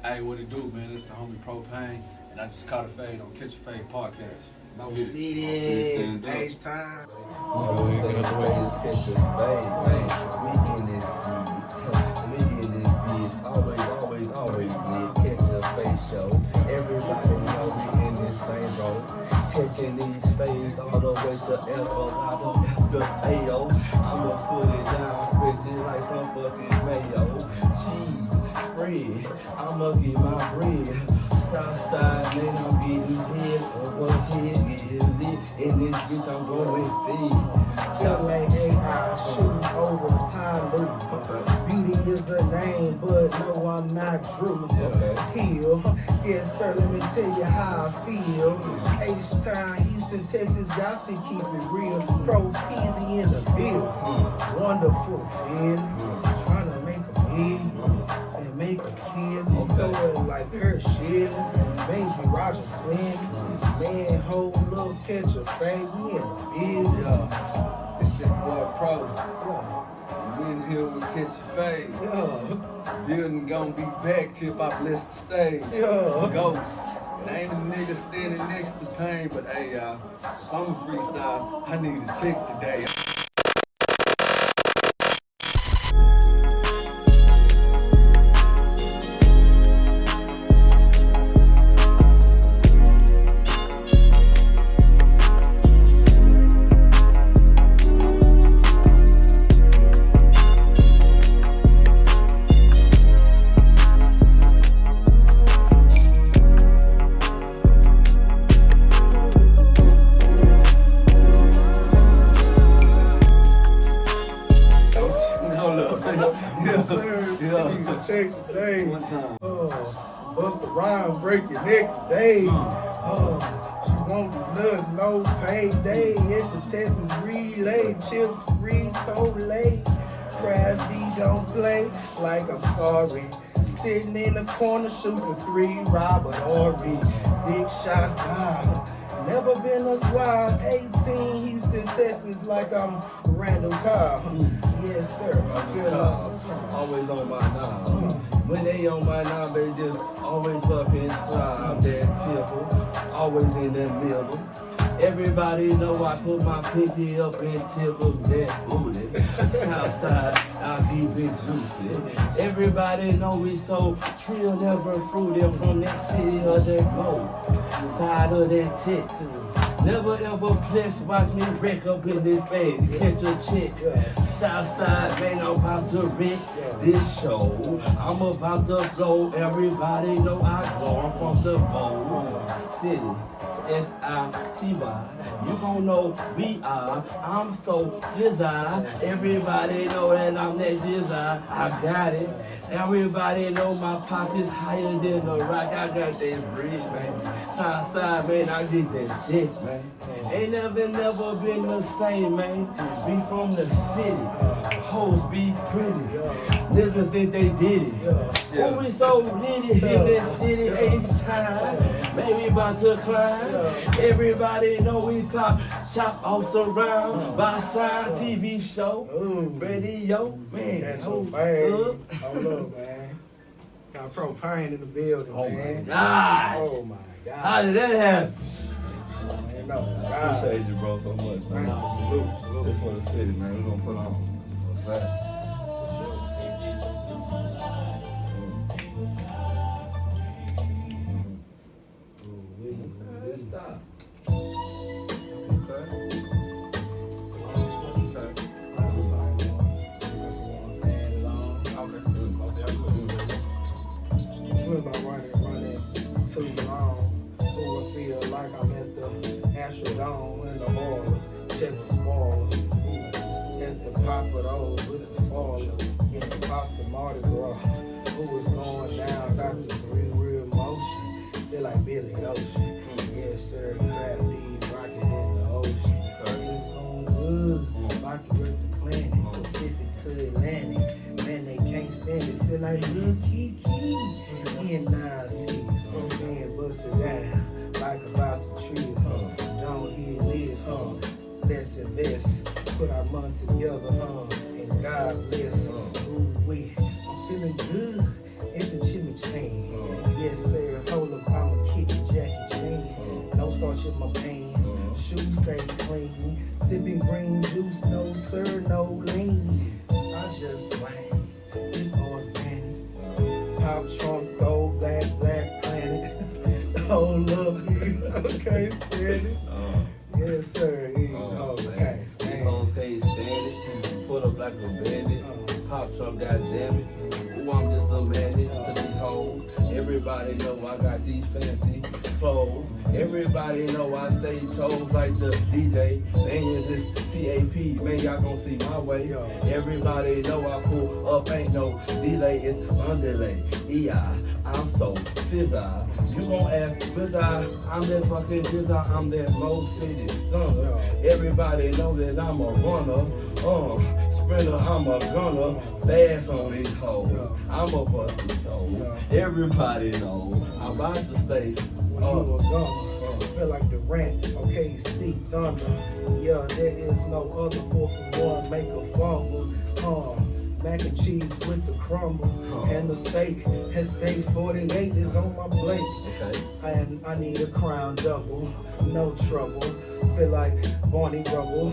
Hey, what it do, man? It's the homie Propain, and I just caught a fade on Catchaphade Podcast. No city, H time. We in this bitch. Always need Catchaphade show. Everybody know we in this thing, bro. Catching these fades all the way to Eldorado, Escalado. I'ma put it down, spread it like some fucking mayo. Cheese, spread, I'ma get my bread. Southside, man, I'm getting head over head, getting lit. In this bitch, I'm going feed. Feel like AI shooting over the time loop. Beauty is a name, but no, I'm not Drew. Hill, yes sir, let me tell you how I feel. H-Town, Houston, Texas, got to keep it real. Propain in the building. Wonderful feel. Trying to make a big and make a kid. Throw it like her shit. Baby Roger Clinton. Man, whole little Catchaphade. We in the building. Yeah, it's that boy Pro. Yeah. We in here with Catchaphade. Yeah. Building gonna be back till if I bless the stage. Yeah. Go. It ain't a nigga standing next to Pain, but hey, y'all, if I'm a freestyle, I need a chick today. Check today. One time. Bust the rhymes, break your neck today. She want the nuts, no payday. At the Texas relay, chips free, toe-lay. Crab B don't play like I'm sorry. Sitting in the corner, shooting three, Robert Horry. Big shot, God. Never been a swab. 18, Houston, Texas, like I'm Randall Cobb. Yes, sir. I feel like always on my knob. When they on my knob, they just always fucking slob. That pickle, always in the middle. Everybody know I put my pinky up and tickle that booty. Southside, I keep it juicy. Everybody know we so trill, never fruity. I'm from that city or that road, side of that Texas. Never ever blessed, watch me wreck up in this bag, catch a chick. Southside, man, I'm about to wreck this show. I'm about to blow, everybody know I glow. I'm from the bold city, S-I-T-Y. You gon' know we are, I'm so fizzy. Everybody know that I'm that dizzy, I got it. Everybody know my pockets higher than the rock. I got that bridge, man. Southside, man, I get that check, man. Ain't never been the same, man. Be from the city. Hoes be pretty. Niggas think they did it. Oh, we so litty in this city each time. Maybe about to climb. Everybody know we pop, chop off around by side TV show. Radio, man. That's so fame. Hold up, man. Got Propain in the building, man. My God. Oh my God. How did that happen? Man, no, Appreciate you, bro, so much, man. Salute. This for the city, man. We're gonna put on for a fact. Stop. Slim by running too long. Who I feel like I'm at the Astrodome in the hall. Check the spoiler. At the pop of those with the faller. In the pasta Mardi Gras. Who was going down? Got the real motion. Feel like Billy Ocean. Yes, sir. Crab B rocking in the ocean. It's going good. About to work the planet. Pacific to Atlantic. Man, they can't stand it. Feel like Lil Kiki. In 9-6. Man, bust it down like a box of trees. Don't hear this, let's invest. Put our money together, and God bless. Ooh, wait, I'm feeling good. At the chimney chain. Yes, sir. Hold up, I'm a kick Jackie Chan. No starch in my pants. Shoes stay clean. Sipping green juice, no sir, no lean. I just swing. It's organic. Pop trunk, gold, black planet. Hold up, okay, stand it. Yes, sir. Okay, stand Hoes can't stand it. Put up like a bandit. Pop trunk, goddamn it. Ooh, I'm just a magnet to these hoes. Everybody know I got these fancy clothes. Everybody know I stay chose like the DJ. Man, is this CAP? Man, y'all gon' see my way. Everybody know I pull up, ain't no delay. It's underlay. EI, I'm so fizzy. You gon' ask, Fizzy? I'm that fucking Fizzy. I'm that Mo City stunner. Everybody know that I'm a runner. Sprinter, I'm a gunner. Fast on these hoes. I'm a bust these hoes. Everybody know I'm about to stay. You a gunner. Feel like the rant. Okay, see thunder. Yeah, there is no other 4-for-1. Make a fumble. Mac and cheese with the crumble. And the steak. And steak 48 is on my plate. Okay. And I need a crown double. No trouble. Feel like Barney Rubble.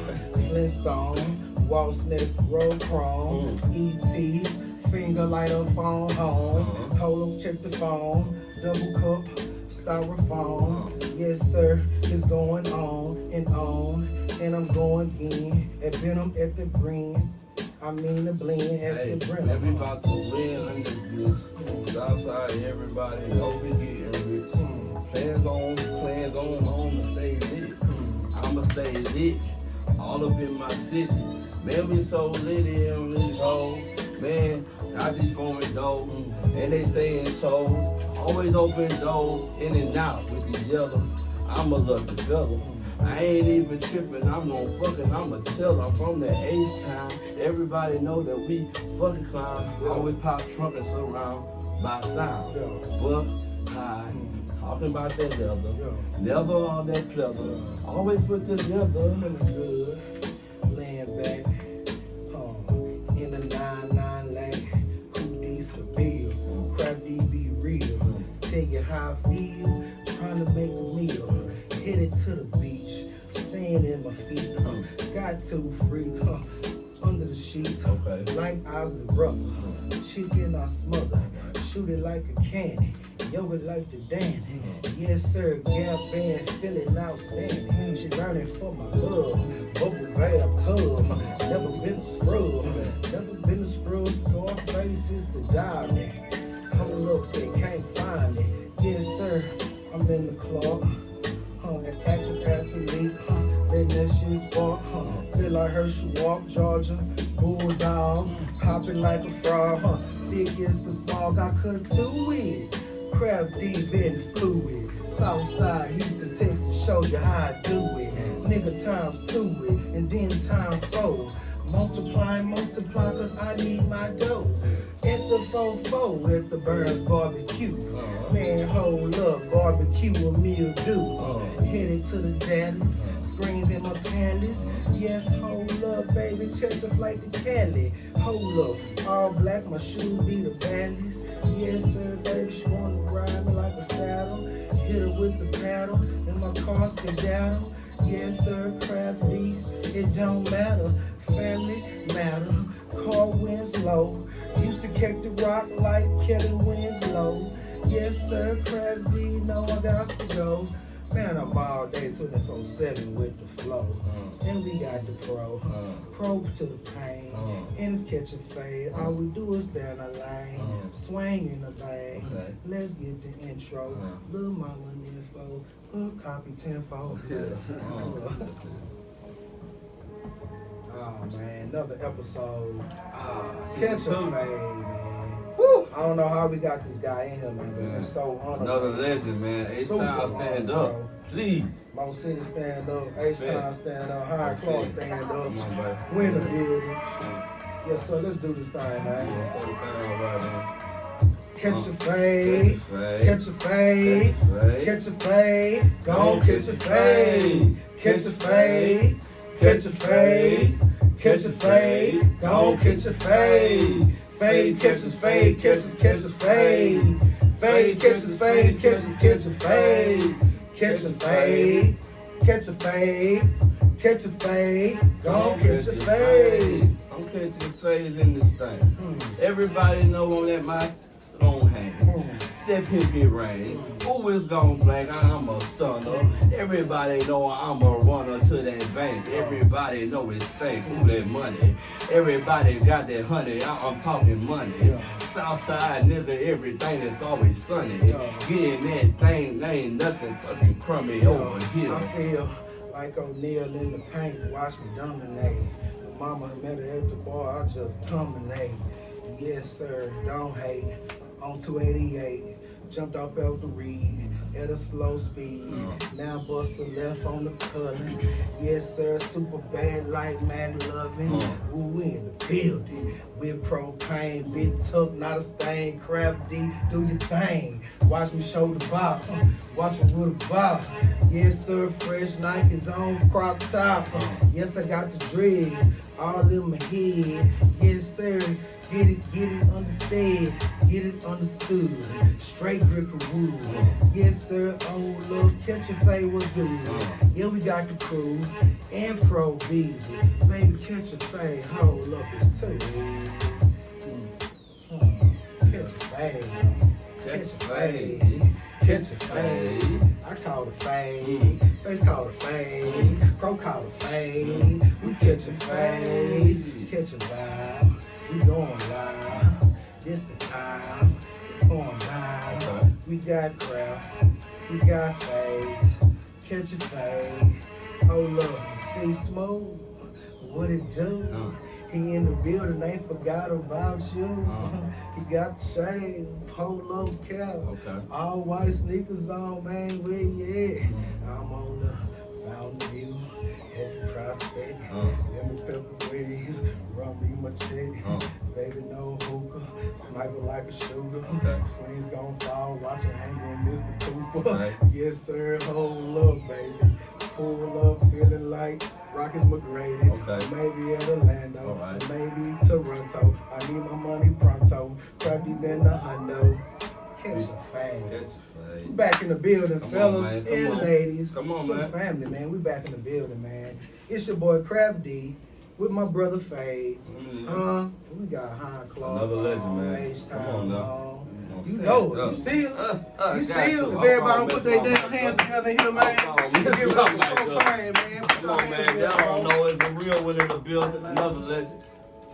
Flintstone. Waltz nest, roll chrome. E.T. Finger lighter, phone home. Hold up, check the phone. Double cup, styrofoam. Yes, sir, it's going on. And I'm going again. At Benham at the green. I mean the blend at the brim. We about to win on this bitch. Outside, everybody know we getting rich. Plans on to stay lit. I'ma stay lit. All up in my city. Man, we so litty on this hoe. Man, got these foreign doors, and they stay in shows. Always open doors, in and out with these yellows. I'm a lucky fella. I ain't even tripping, I'm gon' fucking, I'ma tell I'm from the H-Town. Everybody know that we fucking clown. Always pop trunk and surround by sound. But high, talking about that leather. Never all that pleather. Always put together. Feeling good, laying back. In the 9-9 lane, Cool Seville, crafty be real. Tell you how I feel, trying to make a meal. Headed to the beach, sand in my feet. Got 2 free, under the sheets. Like Osley brother, chicken I smother. Shoot it like a candy, yoga like the dandy. Yes sir, Gap band feeling outstanding. She learning for my love, bubble bath tub. Never been a scrub, Scarface is the diamond. Hold up, they can't find me. Yes sir, I'm in the club. An active athlete, letting that shit spark. Feel like Herschel walk, Georgia, bulldog, hopping like a frog. Big is the smog, I could do it. Craft deep in fluid. Southside, Houston, Texas, show you how I do it. Nigga times 2 it, and then times 4. Multiply, cause I need my dough. At the 4-4, at the Burns barbecue. Man, hold up, barbecue a meal do. Headed to the daddies, screens in my panties. Yes, hold up, baby, catch a flight to Cali. Hold up, all black, my shoes be the bandits. Yes, sir, baby, she wanna ride me like a saddle. Hit her with the paddle, and my car skedaddle. Yes, sir, crafty, it don't matter. Family matter, car wins low. Used to kick the rock like Kelly Winslow. Yes, sir, crafty, know I got to go. Man, I'm all day 24/7 with the flow. And we got the pro to the pain. And it's Catchaphade. All we do is stand a lane, swing in the bang. Let's get the intro. Little mama info, copy 10-fold. Oh man, another episode. Catchaphade, man. Woo! I don't know how we got this guy in here, man. But we're so honored. Another legend, man. H-Town stand up. Bro. Please. Mo City stand up. H-Town stand up. High Claw stand up. Come on, baby. We in the building. Yes, sir. Let's do this thing, man. Let's start the thing all right, man. Catchaphade. Catchaphade. Catchaphade. Go on, Catchaphade. Catchaphade. Catchaphade. Catchaphade. Go on, Catchaphade. Fade catches fade, catches fade. Fade, catches fade, catch a fade. Catch a fade, catch a fade, catch a fade. Gon' catch a fade. I'm catching the fades in this thing. Everybody know on that mic, on hand. That pinky rain. Who is gon' blank? I'm a stunner. Everybody know I'm a runner to that bank. Everybody know it stink. Who that money? Everybody got that honey. I'm talking money. Southside nigga, everything is always sunny. Getting that thing, ain't nothing fucking crummy over here. I feel like O'Neal in the paint. Watch me dominate. My mama met her at the bar. I just dominate. Yes, sir. Don't hate. On 288, jumped off out the reed at a slow speed. Now bust a left on the color. Yes, sir, super bad like McLovin. Ooh, we in the building with Propain, big tuck, not a stain. Craft D, do your thing. Watch me show the bop. Watch me with a bop. Yes, sir, fresh Nikes on crop top. Yes, I got the dread all in my head. Yes, sir. Get it understood, get it understood. Straight grip of wood. Yes, sir. Oh, look, Catchaphade was good. Yeah, we got the crew and Pro Beezy. Baby, Catchaphade, hold up, it's too easy. Catchaphade, Catchaphade, Catchaphade. I call it fade. Face call it fade. Pro call it fade. We catch a fade, catch a vibe. We going live, this the time, it's going down. We got crowd, we got fades, catch a fade. Hold up, see Smooth, what it do? He in the building, they forgot about you. He got the shade, polo cap, all white sneakers on, man, where you at? I'm on the Fountain View. At the Prospect, lemon pepper wings, run me my check, baby no hookah, sniper like a shooter, screens gon' fall, watching hang on Mr. Cooper, yes sir, hold up baby, pull up feeling like Rockets McGrady, maybe at Orlando, maybe Toronto, I need my money pronto, Crafty been the hundo. Catch a fade. We back in the building, fellas and ladies. Come on, just man. family, man. We back in the building, man. It's your boy Craft D with my brother Fades. We got High Claw. Another legend, man. H-Time Come on now. You know it. You see him? You see him? If everybody don't put their damn hands together here, man. Give it up for Propain, man. Come on, man. Y'all don't know it's a real one in the building. Another legend.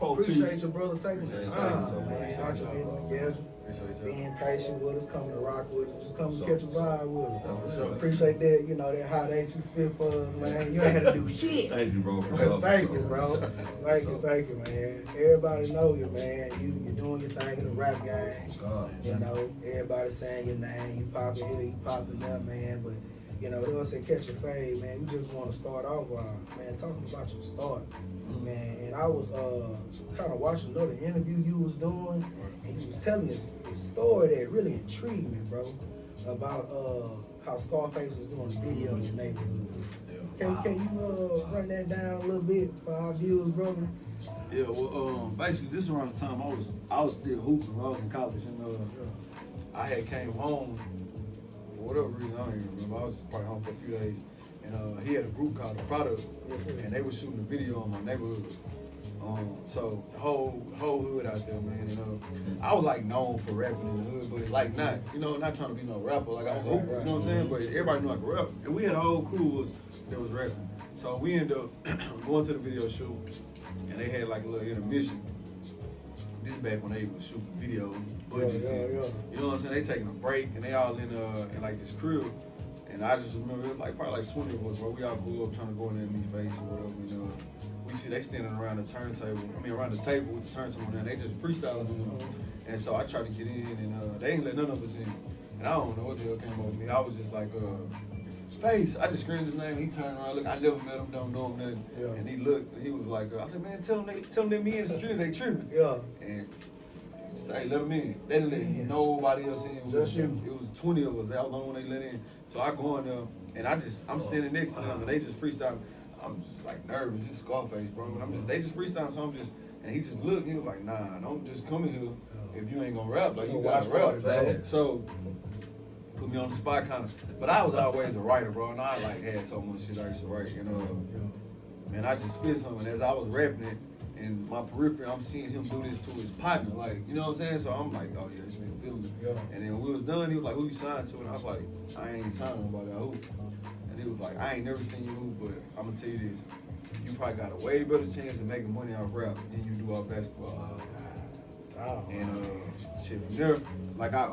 Appreciate your brother taking the time, man. Out your busy schedule. Being patient with us, coming to rock with us, just coming to catch a vibe with us. Appreciate that, you know, that hot H you spit for us, man. You ain't had to do shit. Thank you, bro. Thank you, bro. Thank you, man. Everybody know you, man. You doing your thing in the rap game. You know, everybody saying your name. You popping here, you popping there, man. But you know, they all say catch a fade, man. We just want to start off, man, talking about your start, man. And I was kind of watching another interview you was doing, and you was telling this story that really intrigued me, bro, about how Scarface was doing a video in your neighborhood. Can you run that down a little bit for our viewers, brother? Yeah, well, basically this around the time I was still hooping when I was in college, and I had came home. For whatever reason, I don't even remember. I was probably home for a few days, and he had a group called The Product, and they were shooting a video on my neighborhood. So the whole hood out there, man. I was like known for rapping in the hood, but like not trying to be no rapper. Like I was hooping, you know what I'm saying? But everybody knew I could rap, and we had a whole crew that was rapping. So we ended up going to the video shoot, and they had like a little intermission. This is back when they was shooting video budgets, and, you know what I'm saying? They taking a break, and they all in like this crib, and I just remember it was like probably like 20 of us, bro. We all blew up trying to go in there and meet face or whatever, We see they standing around the turntable. Around the table with the turntable on there. They just freestyling on them. And so I tried to get in, and they ain't let none of us in. And I don't know what the hell came over me. I was just like, Face. I just screamed his name. He turned around. Look, I never met him. Don't know him nothing. Yeah. And he looked. And he was like, I said, man, tell them they me in the street. They tripping. Yeah. And he said, hey, let them in. They didn't let nobody else in. Just you. It was 20 of us. That was the only one they let in. So I go in there, and I'm standing next to them, and they just freestyle. I'm just like nervous. It's Scarface, bro. And they just freestyle. So and he just looked. He was like, nah, don't just come in here if you ain't gonna rap, like you Watch gotta rap. Facts. So put me on the spot kind of. But I was always a writer, bro, and I like had so much shit I used to write. And man, I just spit something as I was rapping it. In my periphery, I'm seeing him do this to his partner, like, you know what I'm saying? So I'm like, oh yeah, this nigga feeling me. Yeah. And then when we was done, he was like, who you signed to? And I was like, I ain't signed nobody, I hoop. And he was like, I ain't never seen you hoop, but I'm gonna tell you this, you probably got a way better chance of making money off rap than you do off basketball. And shit from there, like I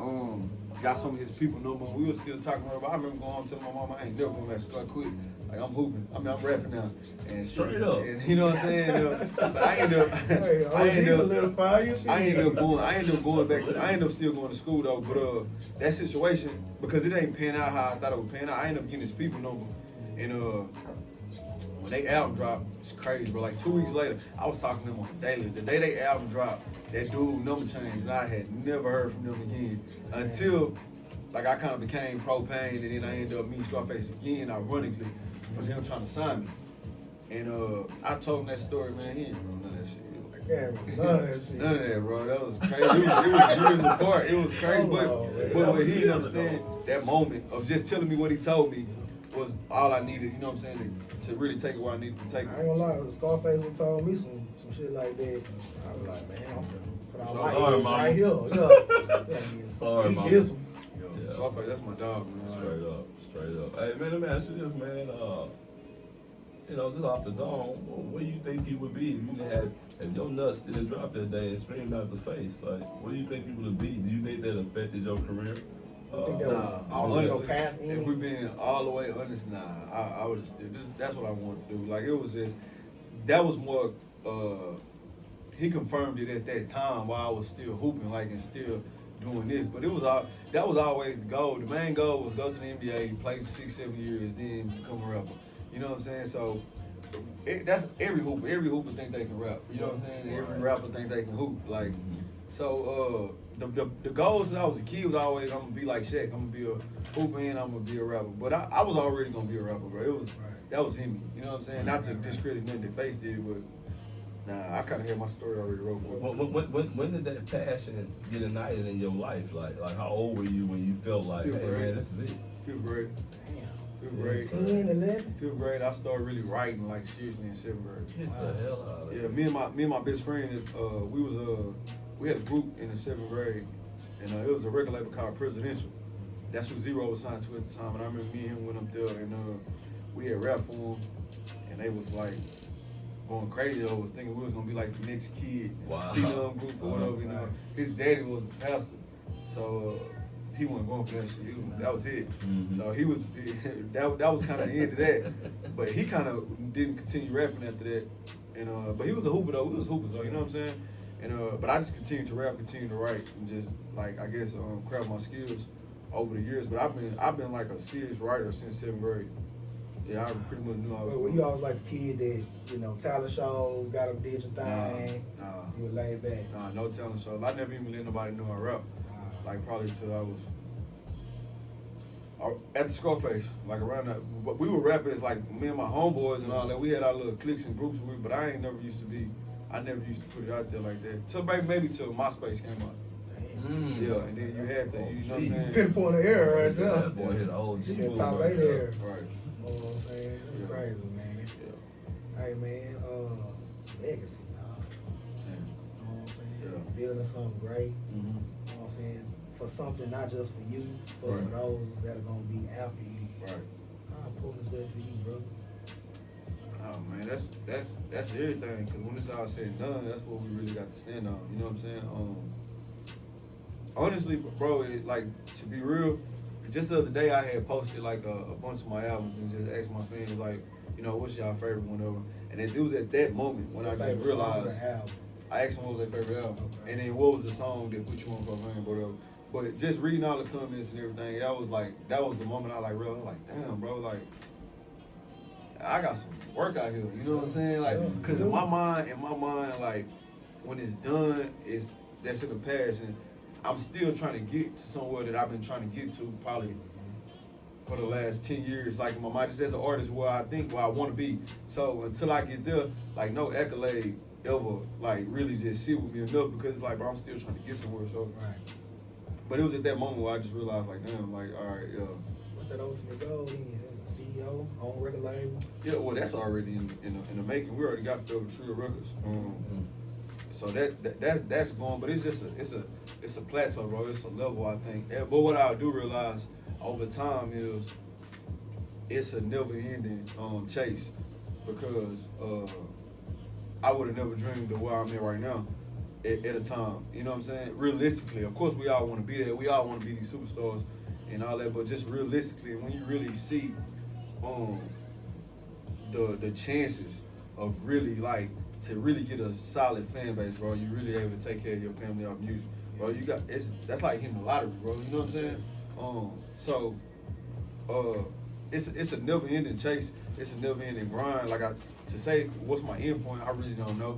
got some of his people number, and we was still talking about. I remember going home telling my mom I ain't never going back to school. I quit. Like I'm hooping. I mean I'm rapping now. And Straight up. And you know what I'm saying? But I ended up Hey, I ended up still going to school though. But that situation, because it ain't paying out how I thought it would pan out, I ended up getting his people number. And when they album dropped, it's crazy, bro. Like 2 weeks later, I was talking to them on the daily. The day they album dropped, that dude number changed, and I had never heard from them again until like I kind of became Propain, and then I ended up meeting Scarface again, ironically, for him trying to sign me. And I told him that story, man. He didn't know none of that shit. He was like, none of that shit. None of that, bro. That was crazy. It was years apart. It was crazy, but what he didn't understand, that moment of just telling me what he told me was all I needed. You know what I'm saying? To really take it where I needed to take it. I ain't gonna lie, Scarface would told me some shit like that. I was like, man, I'm finna put all my Sorry, eggs mama. right here. Sorry, He mama. gets them. Yeah. Scarface, that's my dog, man. Straight up. Hey man, let me ask you this, man. You know, just off the dome, where do you think you would be if you didn't if your nuts didn't drop that day and screamed out the face? Like, where do you think you would be? Do you think that affected your career? Honestly, path if we've been all the way honest, I would have still. That's what I wanted to do. Like it was just, that was more. He confirmed it at that time while I was still hooping, like and still doing this. But it was that was always the goal. The main goal was go to the NBA, play 6-7 years, then become a rapper. You know what I'm saying? So that's every hooper. Every hooper think they can rap. You know what I'm saying? Every rapper think they can hoop. Like so. The goals since I was a kid was always I'm gonna be like Shaq. I'm gonna be a hooper and I'm gonna be a rapper. But I was already gonna be a rapper, bro. It was that was him. You know what I'm saying? Not to discredit nothing that Face did, but I kind of had my story already wrote. When did that passion get ignited in your life? Like how old were you when you felt like, hey man, this is it? Fifth grade. Fifth grade. 10, 11? Fifth grade, I started really writing like seriously in 7th grade. Get the hell out of Yeah, here. me and my best friend, we had a group in the 7th grade, and it was a record label called Presidential. That's what Zero was signed to at the time, and I remember me and him went up there, and we had rap for him, and they was like going crazy. I was thinking we was gonna be like the next kid, Wow. group or whatever. You know, his daddy was a pastor, so he wasn't going for that shit. That was it. Mm-hmm. So he was that was kind of the end of that. But he kind of didn't continue rapping after that, and but he was a hooper though. We was hoopers though. You know what I'm saying? And but I just continued to rap, continued to write, and just like I guess craft my skills over the years. But I've been like a serious writer since 7th grade. Yeah, I pretty much knew I was. But were you always like a kid that, talent shows, got up, did your thing? Nah. You were laid back? Nah, no talent shows. I never even let nobody know I rap. Like probably till I was at the Scarface, like around that. We were rappers like me and my homeboys and all that. We had our little cliques and groups, but I never used to put it out there like that. Till maybe till MySpace came out. Yeah, and then you had to, you know what I'm saying? Pinpoint the era right there. That boy hit an OG That move top right 8 there. era. Right. You know what I'm saying? That's crazy, man. Yeah. Hey, man, legacy, dog. Yeah. You know what I'm saying? Yeah. Building something great. Mm-hmm. You know what I'm saying? For something not just for you, but Right. for those that are going to be after you. Right. How important is that to you, bro? Oh man, that's everything. Cause when it's all said and done, that's what we really got to stand on. You know what I'm saying? Honestly, bro, like to be real, just the other day I had posted like a bunch of my albums and just asked my fans like, what's y'all favorite one ever? And it was at that moment when I just realized. I asked them what was their favorite album, and then what was the song that put you on Propain, whatever. But just reading all the comments and everything, that was the moment I realized, like, damn, bro, like, I got some work out here. You know what I'm saying? Like, cause in my mind, like, when it's done, that's in the past, and I'm still trying to get to somewhere that I've been trying to get to probably for the last 10 years. Like in my mind, just as an artist, where I want to be. So until I get there, like no accolade ever like really just sit with me enough because it's like, bro, I'm still trying to get somewhere. So, Right. but it was at that moment where I just realized, like, damn, like, all right, What's that ultimate goal? Then as a CEO, own record label. yeah, well, that's already in the making. We already got Velvet Trio Records. So that's going, but it's just a plateau, bro. It's a level, I think. But what I do realize over time is it's a never-ending chase because I would have never dreamed of where I'm at right now at a time. You know what I'm saying? Realistically, of course, we all want to be there. We all want to be these superstars and all that. But just realistically, when you really see the chances of really like to really get a solid fan base, bro, you really able to take care of your family off music, bro. You got that's like hitting the lottery, bro. You know what I'm saying? It's a never-ending chase. It's a never-ending grind. Like to say what's my end point, I really don't know.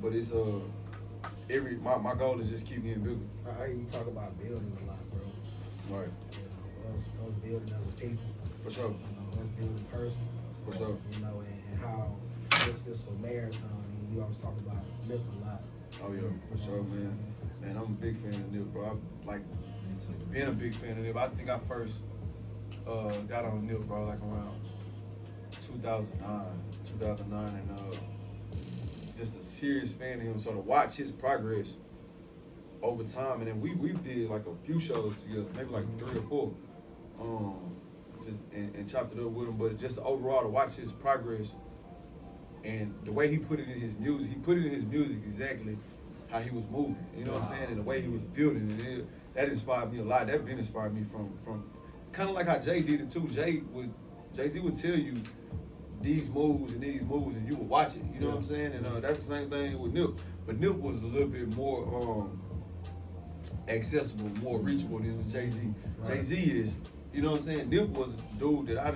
But it's my goal is just keep getting bigger. I hear you talk about building a lot, bro. Right. You know, us building as a people. For sure. You know, us building person. For sure. You know, and how it's a marathon. And you always talk about Nip a lot. Oh yeah, for sure, man. Man, I'm a big fan of Nip, bro. I like being a big fan of Nip. I think I first got on Nip, bro, like around 2009, and just a serious fan of him. So to watch his progress over time, and then we did like a few shows together, maybe like 3 or 4, just and chopped it up with him. But just overall to watch his progress and the way he put it in his music, exactly how he was moving. You know what I'm saying? And the way he was building it, that inspired me a lot. That been inspired me from kind of like how Jay did it too. Jay-Z would tell you these moves, and you would watch it. You know what I'm saying? And that's the same thing with Nip. But Nip was a little bit more accessible, more reachable than Jay-Z. Right. Jay-Z is, you know what I'm saying? Nip was a dude that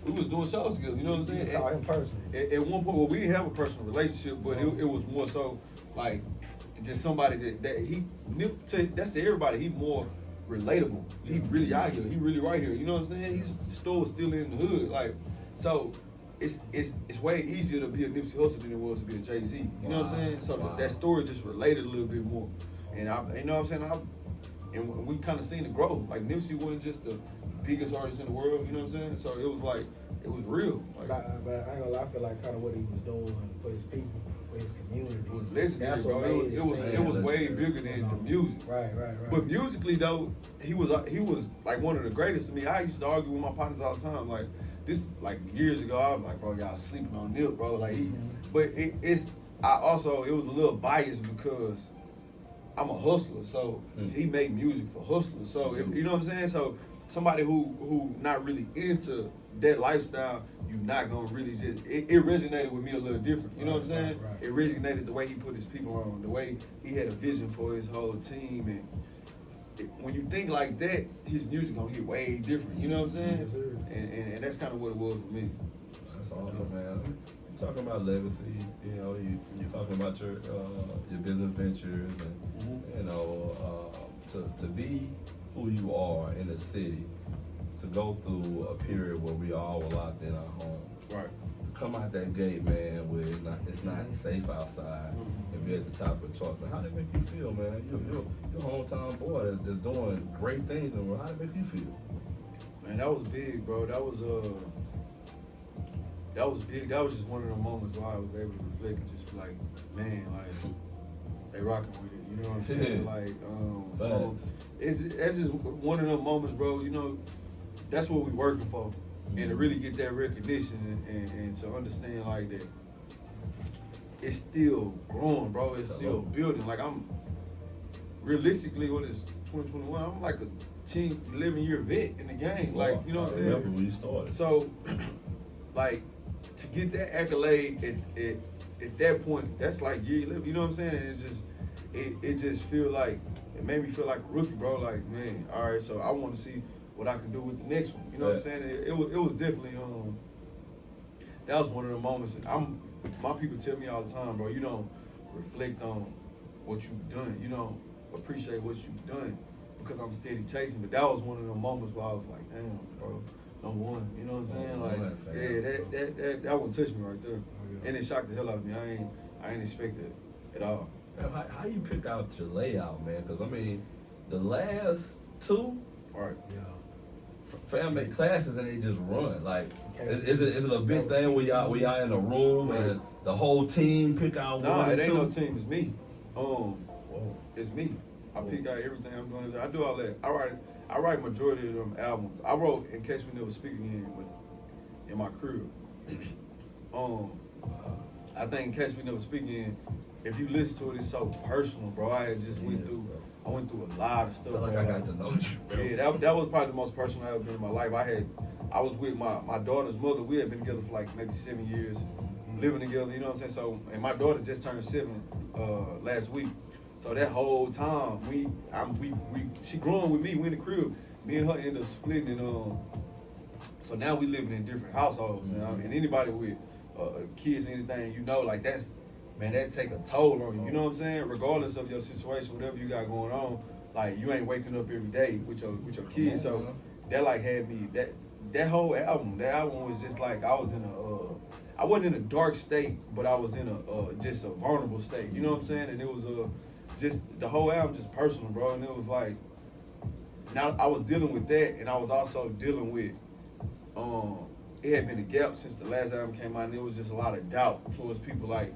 we was doing shows together, you know what I'm saying? In person. At one point, well, we didn't have a personal relationship, but it was more so like just somebody Nip, that's to everybody, he more relatable. He really out here, he really right here, you know what I'm saying? His store was still in the hood, like, so it's way easier to be a Nipsey Hussle than it was to be a Jay-Z, you know what I'm saying? So that story just related a little bit more. And you know what I'm saying? And we kind of seen it grow. Like Nipsey wasn't just the biggest artist in the world, you know what I'm saying? So it was like, it was real. Like, but I ain't gonna lie, I feel like kind of what he was doing for his people, for his community. It was legendary, That's bro. what made It was way bigger than the music. Right. But musically though, he was like one of the greatest to me. I used to argue with my partners all the time. Like this, like years ago, I was like, bro, y'all sleeping on Nip, bro. Like but it was a little biased because I'm a hustler, so he made music for hustlers. So you know what I'm saying? So somebody who not really into that lifestyle, you not gonna really just it resonated with me a little different. You know what I'm saying? Right. It resonated the way he put his people on, the way he had a vision for his whole team, and when you think like that, his music gonna get way different. You know what I'm saying? Yes, sir. And that's kind of what it was with me. That's awesome, man. You're talking about legacy, you know, you're talking about your business ventures, and you know, to be who you are in the city, to go through a period where we all were locked in our home. Right. Come out that gate, man, where it's not safe outside, and be at the top of the charts. Man, how did it make you feel, man? Your hometown boy that's doing great things in the world. How did it make you feel? Man, that was big, bro. That was big. That was just one of the moments where I was able to reflect and just be like, man, like they rocking with it. You know what I'm saying? Like, it's just one of them moments, bro. You know, that's what we working for, and to really get that recognition and to understand like that, it's still growing, bro. It's still building. Like I'm realistically, what is 2021? I'm like a 10, 11-year vet in the game. Like, you know what I'm saying? I remember when you started. So, like, to get that accolade at that point, that's like year 11. You know what I'm saying? And it just feel like, it made me feel like a rookie, bro. Like, man, all right, so I want to see what I can do with the next one. You know what I'm saying? It was definitely that was one of the moments. My people tell me all the time, bro, you don't reflect on what you've done. You don't appreciate what you've done because I'm steady chasing. But that was one of the moments where I was like, damn, bro, number one. You know what I'm saying? Like, yeah, that one touched me right there. And it shocked the hell out of me. I ain't expect it at all. Man, how you pick out your layout, man? Because I mean, the last two Right. Yeah. fam make classes and they just run. Like, is it a big thing where y'all in a room and the whole team pick out Nah, one or it ain't two? no team. It's me. Whoa. It's me. I pick out everything I'm doing. I do all that. I write majority of them albums. I wrote In Case We Never Speak Again in my crib. I think In Case We Never Speak Again, if you listen to it, it's so personal, bro. I went through a lot of stuff. I feel like bro. I got to know you, bro. Yeah, that was probably the most personal I've ever been in my life. I was with my daughter's mother. We had been together for like maybe 7 years, living together. You know what I'm saying? So, and my daughter just turned 7 last week. So that whole time, she growing with me. We in the crib. Me and her end up splitting, and so now we living in different households. You know? And anybody with kids or anything, you know, like that take a toll on you. You know what I'm saying? Regardless of your situation, whatever you got going on, like you ain't waking up every day with your kids. So that like had me that whole album. That album was just like I was in I wasn't in a dark state, but I was in just a vulnerable state. You know what I'm saying? And it was just the whole album just personal, bro. And it was like now I was dealing with that, and I was also dealing with it had been a gap since the last album came out, and there was just a lot of doubt towards people like,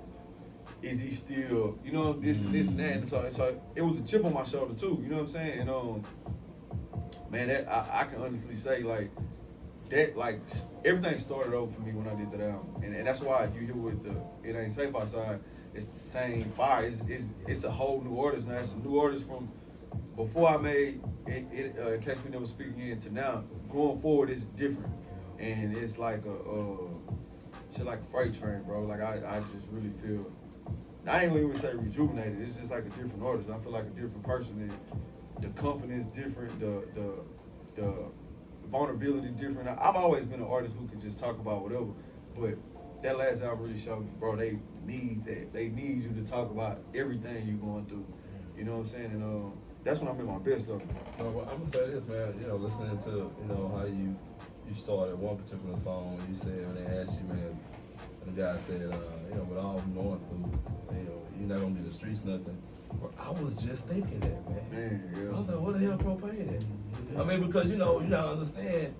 is he still, you know, this and that. And so it was a chip on my shoulder too, you know what I'm saying? And man, that I can honestly say like that, like everything started over for me when I did that album, and that's why you hear with the It Ain't Safe Outside, it's the same fire. It's a whole new artist now. It's a new artist from before I made it In Case We Never Speak Again to now. Going forward, it's different, and it's like shit like a freight train, bro. Like I just really feel. I ain't even say rejuvenated. It's just like a different artist. I feel like a different person. And the confidence different. The vulnerability different. I've always been an artist who can just talk about whatever, but that last album really showed me, bro. They need that. They need you to talk about everything you're going through. You know what I'm saying? And that's when I'm in my best of it. Well, I'm gonna say this, man. You know, listening to how you started one particular song. You said when they asked you, man, and the guy said, with all I'm going through, you're not gonna be the streets nothing. Well, I was just thinking that, man. Yeah. I was like, what the hell Propain at? I mean, because you gotta understand,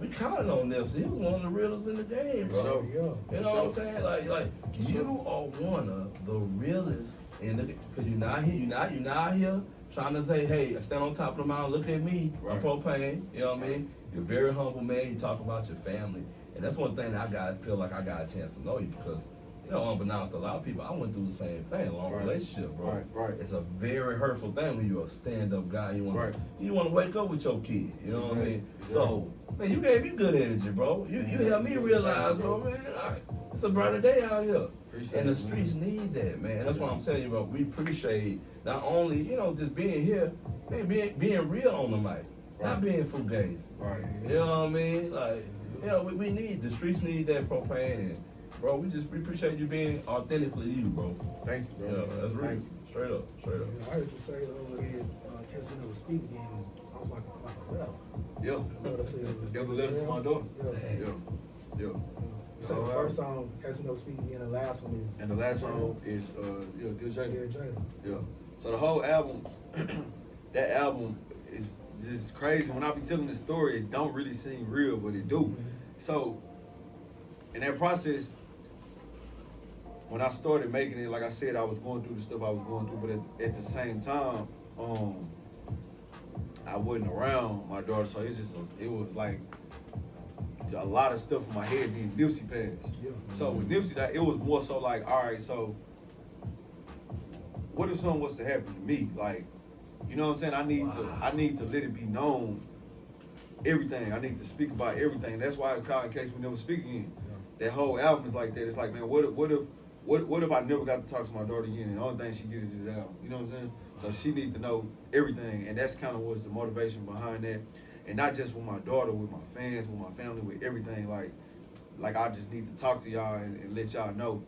we counted on Nipsey. He was one of the realest in the game, bro. So, you know what I'm saying? Like you are one of the realest in the, because you're not here trying to say, hey, stand on top of the mountain, look at me, I'm Propain. You know what I mean? You're a very humble man. You talk about your family, and that's one thing that I feel like I got a chance to know you because. Unbeknownst to a lot of people, I went through the same thing, a long relationship, bro. Right. It's a very hurtful thing when you're a stand-up guy. You want to wake up with your kid. You know what I mean? So, man, you gave me good energy, bro. You helped me realize, bro, man, it's a brighter day out here. And the streets need that, man. That's what I'm telling you, bro. We appreciate not only, just being here, man, being real on the mic, not being fugazi. Right. You know what I mean? Like, we need, the streets need that Propain. And, bro, we appreciate you being authentically you, bro. Thank you, bro. That's real. Straight up. I heard you say, in Case We Never Speak Again, I was like a letter. Yeah. The letter to my daughter. Yeah. So the first song, Case We Never Speak Again, and the last one is. And the last song is Dear Jada. Dear Jada. Yeah. So the whole album, that album is just crazy. When I be telling the story, it don't really seem real, but it do. Mm-hmm. So in that process, when I started making it, like I said, I was going through the stuff I was going through, but at the same time, I wasn't around my daughter, so it was like a lot of stuff in my head being Nipsey passed. Yeah. So with Nipsey, it was more so like, all right, so what if something was to happen to me? Like, you know what I'm saying? I need to let it be known. Everything. I need to speak about everything. That's why it's called In Case We Never Speak Again. That whole album is like that. It's like, man, what if I never got to talk to my daughter again and the only thing she gets is this album? You know what I'm saying? So she needs to know everything, and that's kind of what's the motivation behind that. And not just with my daughter, with my fans, with my family, with everything. Like I just need to talk to y'all and let y'all know.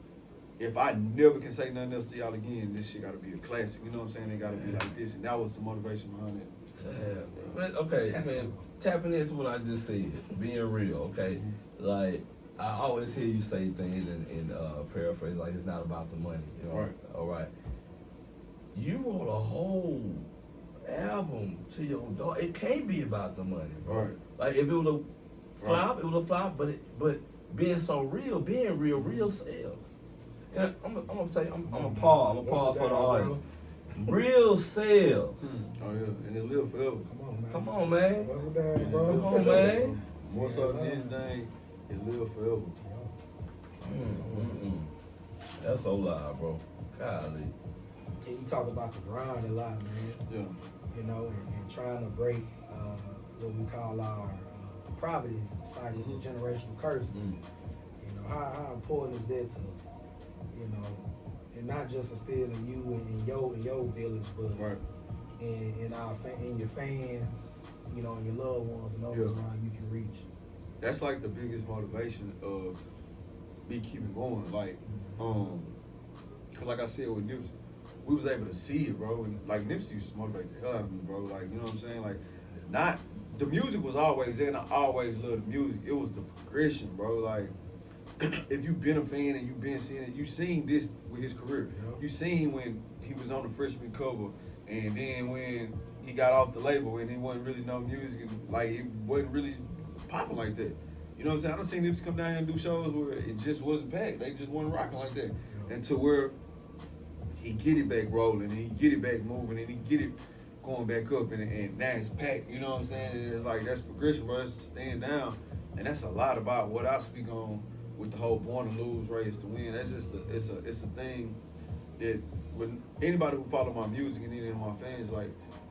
If I never can say nothing else to y'all again, this shit gotta be a classic. You know what I'm saying? It gotta be like this, and that was the motivation behind it. Man, okay, man, tapping into what I just said, being real, okay? Like, I always hear you say things in paraphrase like it's not about the money. You know? Right. All right. You wrote a whole album to your daughter. It can't be about the money, bro. Right. Like if it was a flop, it was a flop. But being so real, real sells. Yeah, I'm gonna say I'm gonna pause for the audience. Real sales. Oh yeah, and it live forever. Come on, man. What's it down, bro? Come on, man. More so than anything, it live forever. That's so loud, bro. Golly. And you talk about the grind a lot, man. Yeah. You know, and trying to break what we call our poverty cycle, the generational curse. You know, how important is that to, you know, and not just instilling you in your village, but Right. in your fans, you know, and your loved ones and those around you can reach. That's like the biggest motivation of me keeping going. Like, cause like I said with Nipsey, we was able to see it, bro. And like Nipsey used to motivate the hell out of me, bro. Like, you know what I'm saying? Like, not the music was always there, and I always loved the music. It was the progression, bro. Like, if you been a fan and you been seeing it, you seen this with his career. You seen when he was on the freshman cover, and then when he got off the label and he wasn't really no music, and like it wasn't really popping like that. You know what I'm saying? I done seen Nipsey come down here and do shows where it just wasn't packed. They just wasn't rocking like that. And to where he get it back rolling, and he get it back moving, and he get it going back up, and now it's packed. You know what I'm saying? And it's like that's progression, bro. That's staying down, and that's a lot about what I speak on with the whole born to lose, raised to win. That's just it's a thing that when anybody who follow my music and any of my fans, like,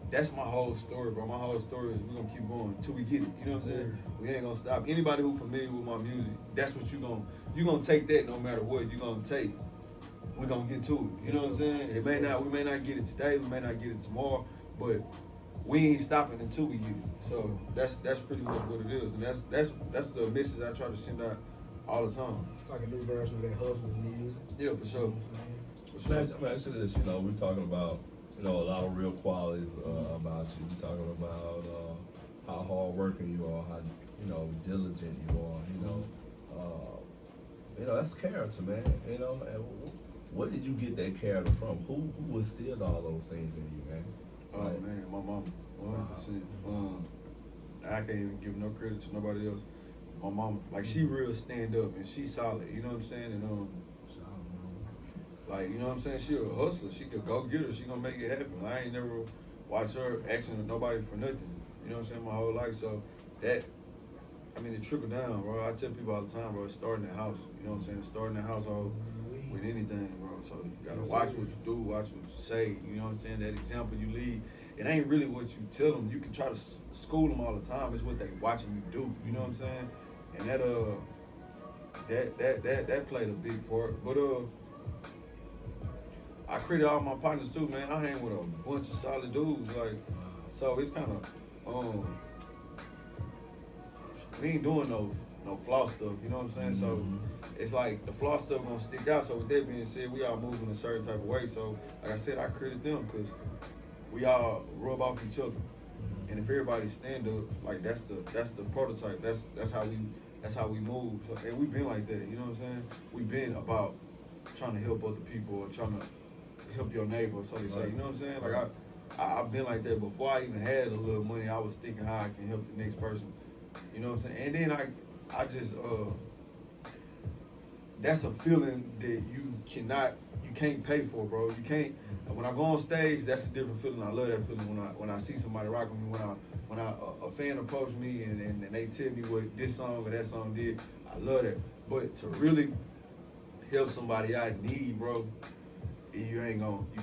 that's my whole story, bro. My whole story is we're gonna keep going until we get it. You know what I'm saying? We ain't gonna stop. Anybody who familiar with my music, that's what you gonna take that no matter what you're gonna take. We're gonna get to it. You know what I'm saying? We may not get it today, we may not get it tomorrow, but we ain't stopping until we get it. So that's pretty much what it is. And that's the message I try to send out all the time. It's like a new version of that hustle music. Yeah, for sure. I'm gonna ask you this, you know, we're talking about, you know, a lot of real qualities about you. We're talking about how hard working you are, how, you know, diligent you are, you know, that's character, man. You know, and where did you get that character from? Who instilled all those things in you, man? Oh man, my mama, 100%. I can't even give no credit to nobody else. My mama, like, she real stand up and she solid. You know what I'm saying? And like, you know what I'm saying? She a hustler. She could go get her. She gonna make it happen. I ain't never watched her asking nobody for nothing. You know what I'm saying? My whole life. So that, I mean, it trickled down, bro. I tell people all the time, bro, it's starting the house. You know what I'm saying? It's starting the household with anything, bro. So you gotta watch what you do, watch what you say. You know what I'm saying? That example you lead, it ain't really what you tell them. You can try to school them all the time. It's what they watching you do. You know what I'm saying? And that played a big part. But I credit all my partners too, man. I hang with a bunch of solid dudes, like, so it's kind of we ain't doing no flaw stuff, you know what I'm saying? So it's like the flaw stuff gonna stick out. So with that being said, we all move in a certain type of way. So like I said, I credit them because we all rub off each other. And if everybody stand up, like that's the prototype. That's how we move. So, and we've been like that, you know what I'm saying? We've been about trying to help other people or trying to help your neighbor, so they say, you know what I'm saying? Like I've been like that before I even had a little money. I was thinking how I can help the next person. You know what I'm saying? And then I just that's a feeling that you can't pay for, bro. You can't. When I go on stage, that's a different feeling. I love that feeling when I see somebody rock with me. When a fan approach me and they tell me what this song or that song did, I love that. But to really help somebody I need, bro, you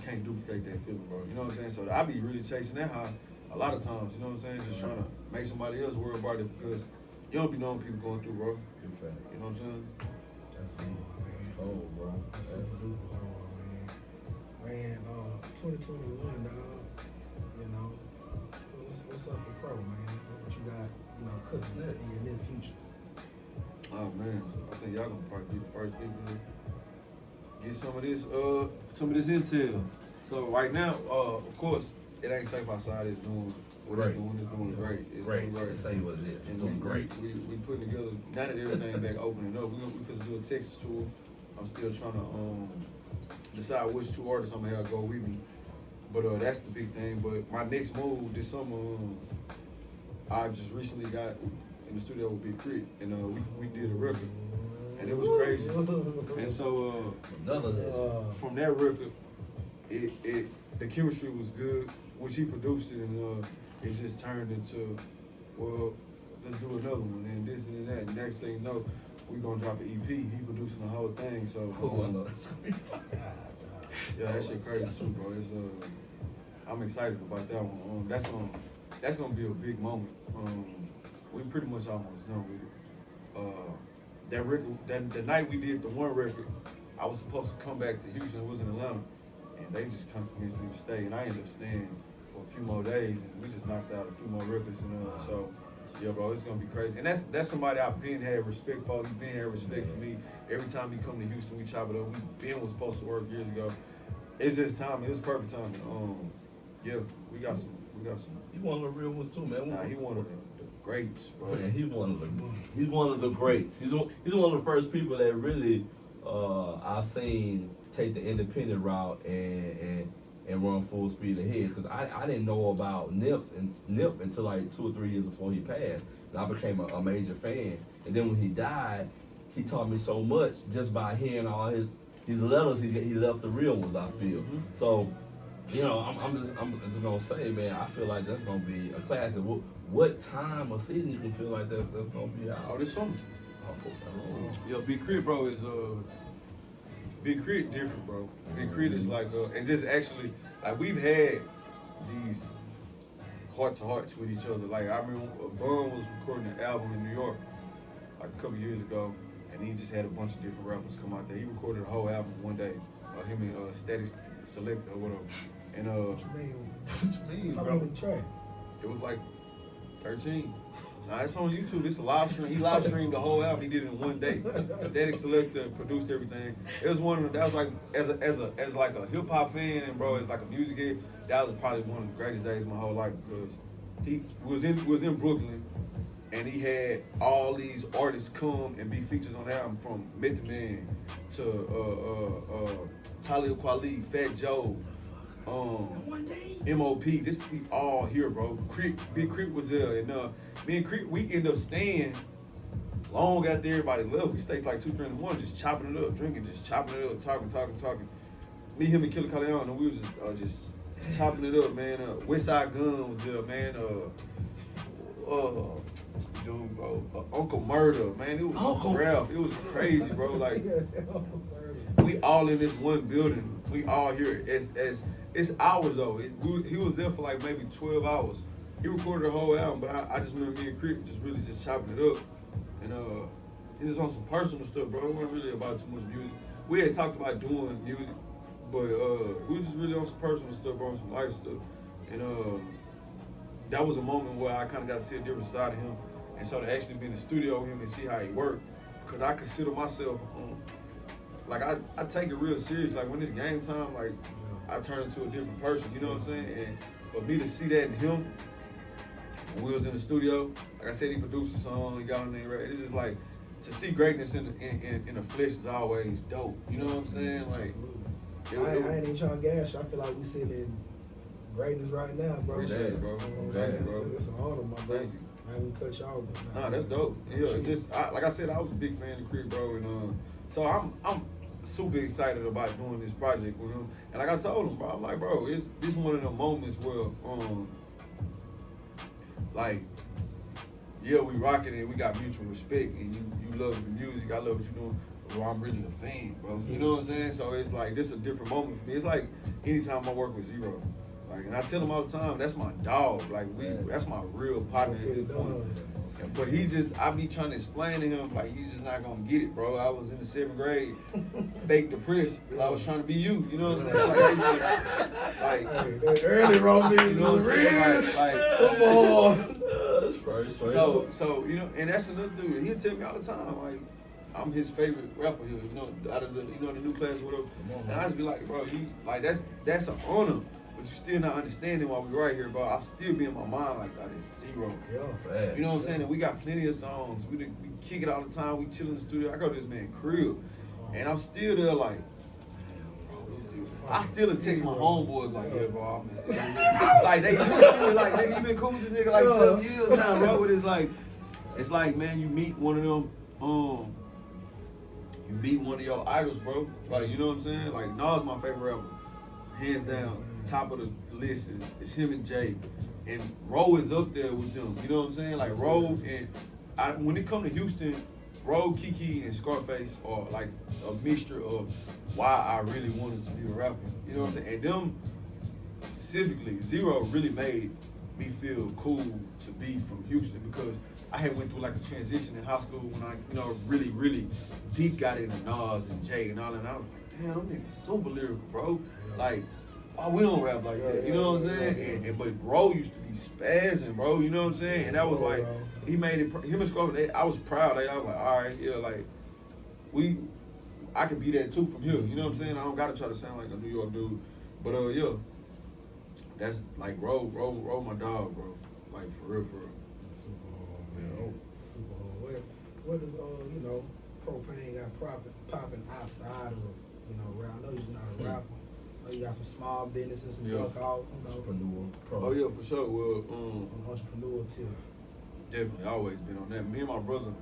can't duplicate that feeling, bro. You know what I'm saying? So I be really chasing that high a lot of times, you know what I'm saying? Just trying to make somebody else worry about it because you don't be knowing people going through, bro. You know what I'm saying? That's cool, man. That's cold, bro. That's super duper hard, man. Man, 2021, dog. You know, what's up for Pro, man? What you got, you know, cooking in your near future? Oh man, I think y'all gonna probably be the first people to get some of this intel. So right now, of course, it ain't safe outside. It's doing Great. It's doing great. It's Great. doing great. Let's say what it is. It's And doing great. We putting together, now that everything back opening up, we supposed to do a Texas tour. I'm still trying to decide which two artists I'm gonna have go with me. But that's the big thing. But my next move this summer, I just recently got in the studio with Big Crit, and we did a record, and it was crazy. And so from that record, the chemistry was good, which he produced it, and it just turned into, well, let's do another one, and this and that. And next thing you know, we gonna drop an EP. He producing the whole thing, so yeah, that shit crazy too, bro. It's I'm excited about that one. That's gonna be a big moment. We pretty much almost done with it. That record, the night we did the one record, I was supposed to come back to Houston. It was in Atlanta, and they just convinced me to stay, and I ended up staying for a few more days, and we just knocked out a few more records, and so. Yeah, bro, it's gonna be crazy, and that's somebody I've been had respect for. He's been had respect for me. Every time he come to Houston, we chop it up. Was supposed to work years ago. It's just timing. It's perfect timing. Yeah, we got some. He one of the real ones too, man. Nah, he one of the greats, bro. Man, he's one of the greats. He's one of the first people that really I've seen take the independent route and run full speed ahead. Because I didn't know about Nip until like 2 or 3 years before he passed, and I became a major fan. And then when he died, he taught me so much just by hearing all his letters. He left the real ones, I feel. Mm-hmm. So, you know, I'm just gonna say, man, I feel like that's gonna be a classic. What time or season you can feel like that's gonna be out? Oh, this summer. Oh, Yeah, Big Crit, bro, is Big Crit different, bro. Big Crit is like and just actually like we've had these heart to hearts with each other. Like I remember Bun was recording an album in New York like a couple years ago, and he just had a bunch of different rappers come out there. He recorded a whole album one day. Him and Static Selector or whatever. And What you mean, bro? How many tracks? It was like 13. Nah, it's on YouTube. It's a live stream. He live streamed the whole album. He did it in one day. Static Selector produced everything. It was one of the, that was like as like a hip hop fan and bro, as like a music head, that was probably one of the greatest days of my whole life because he was in Brooklyn and he had all these artists come and be features on the album, from Method Man to Talib Kweli, Fat Joe, MOP. This we all here, bro. Big Crit was there, and me and Crit, we end up staying long after everybody left. We stayed like 2, 3 in the morning, just chopping it up, drinking, just chopping it up, talking. Me, him, and Killer Caleon, and we was just chopping it up, man. Westside Gun was there, man. What's the dude, bro? Uncle Murder, man. It was Ralph. It was crazy, bro. Like we all in this one building. We all here. It's hours though. He was there for like maybe 12 hours. He recorded the whole album, but I just remember me and Crit just really just chopping it up. And it's just on some personal stuff, bro. It wasn't really about too much music. We had talked about doing music, but we were just really on some personal stuff, bro, on some life stuff. And that was a moment where I kind of got to see a different side of him. And so to actually be in the studio with him and see how he worked, because I consider myself, like I take it real serious. Like when it's game time, like I turn into a different person, you know what I'm saying? And for me to see that in him, when we was in the studio, like I said, he produced a song, he got on there, right? It's just like, to see greatness in the flesh is always dope, you know what I'm saying? Like, I ain't even trying to gas you. I feel like we sitting in greatness right now, bro. Appreciate it, bro. It's an honor, my bro. Thank you. I ain't gonna cut you off, but nah, that's dope. Yeah, just like I said, I was a big fan of Crit, bro, and so I'm super excited about doing this project with him. And like I told him, bro, I'm like, bro, this one of the moments where like, yeah, we rocking it, we got mutual respect, and you love the music, I love what you're doing. Well, I'm really a fan, bro. You know what I'm saying? So it's like, this is a different moment for me. It's like anytime I work with Zero. Like, and I tell him all the time, that's my dog. Like, that's my real partner at this point. But I be trying to explain to him, like, you just not gonna get it, bro. I was in the 7th grade, fake depressed. I was trying to be you. You know what I'm saying? Like that early romance, you know what I'm saying? Like come on. So you know, and that's another dude. He'll tell me all the time, like, I'm his favorite rapper here, you know, out of the, you know, the new class or whatever. And I just be like, bro, that's an honor. but you still not understanding why we right here, bro. I'm still be in my mind like, that is zero. Yeah. You know what I'm saying? And we got plenty of songs. We kick it all the time. We chill in the studio. I go to this man's crib, and I'm still there like, I still text my homeboys like, yeah, bro, I missed it. Like, they like, nigga, you been cool with this nigga like 7 years now, bro. But it's like, man, you meet one of them, you meet one of your idols, bro. Like, you know what I'm saying? Like, Nas my favorite rapper. Hands down, top of the list is him and Jay. And Ro is up there with them. You know what I'm saying? Like, Ro and when it come to Houston, Ro, Kiki, and Scarface are like a mixture of why I really wanted to be a rapper. You know what I'm saying? And them, specifically, Zero really made me feel cool to be from Houston because I had went through like a transition in high school when I, you know, really, really deep got into Nas and Jay and all that. And I was like, damn, them niggas super lyrical, bro. Like, oh, we don't rap like that. You know what I'm saying? And but bro used to be spazzing, bro. You know what I'm saying? And that was like, he made it, him and Scarface, I was proud. I was like, all right, yeah, like, I can be that too from here. You know what I'm saying? I don't gotta try to sound like a New York dude. But yeah, that's like, Ro my dog, bro. Like, for real. Super hard, man. Super hard. What does, you know, Propain got popping outside of, you know, rap? I know you're not a rapper. You got some small businesses, some work out, you know. Entrepreneur. Oh yeah, for sure. Well, entrepreneur too. Definitely, always been on that. Me and my brother,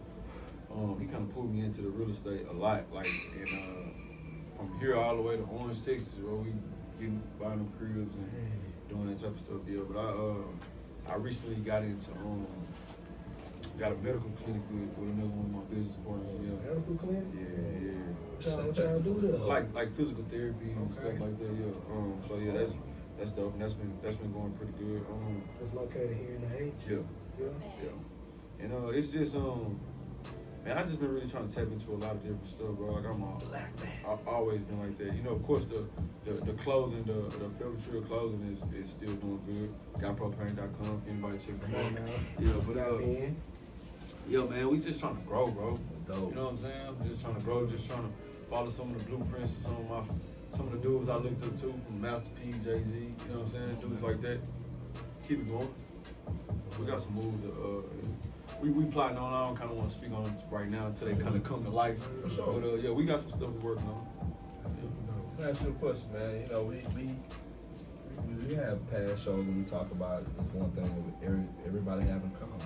he kind of pulled me into the real estate a lot. Like, and from here all the way to Orange, Texas, where we buying them cribs and doing that type of stuff. Yeah, but I recently got into got a medical clinic with another one of my business partners. Yeah. Medical clinic? Yeah. What y'all do there? Like physical therapy and stuff like that. Yeah. So yeah, that's dope, and that's been going pretty good. It's located here in the H. Yeah. And it's just man, I just been really trying to tap into a lot of different stuff, bro. Like I've always been like that. You know, of course the clothing, the Federal Trail clothing is still doing good. Got Propain.com if anybody check them out. Yeah, but yeah, man, we just trying to grow, bro. Dope. You know what I'm saying? I'm just trying to grow, just trying to follow some of the blueprints of some of the dudes I looked up to, from Master P, Jay-Z, you know what I'm saying? Dudes like that. Keep it going. We got some moves we plotting on. I don't kind of want to speak on them right now until they kind of come to life. For sure. But yeah, we got some stuff we're working on. Let me ask you a question, man. You know, we have past shows and we talk about this one thing that everybody have in common.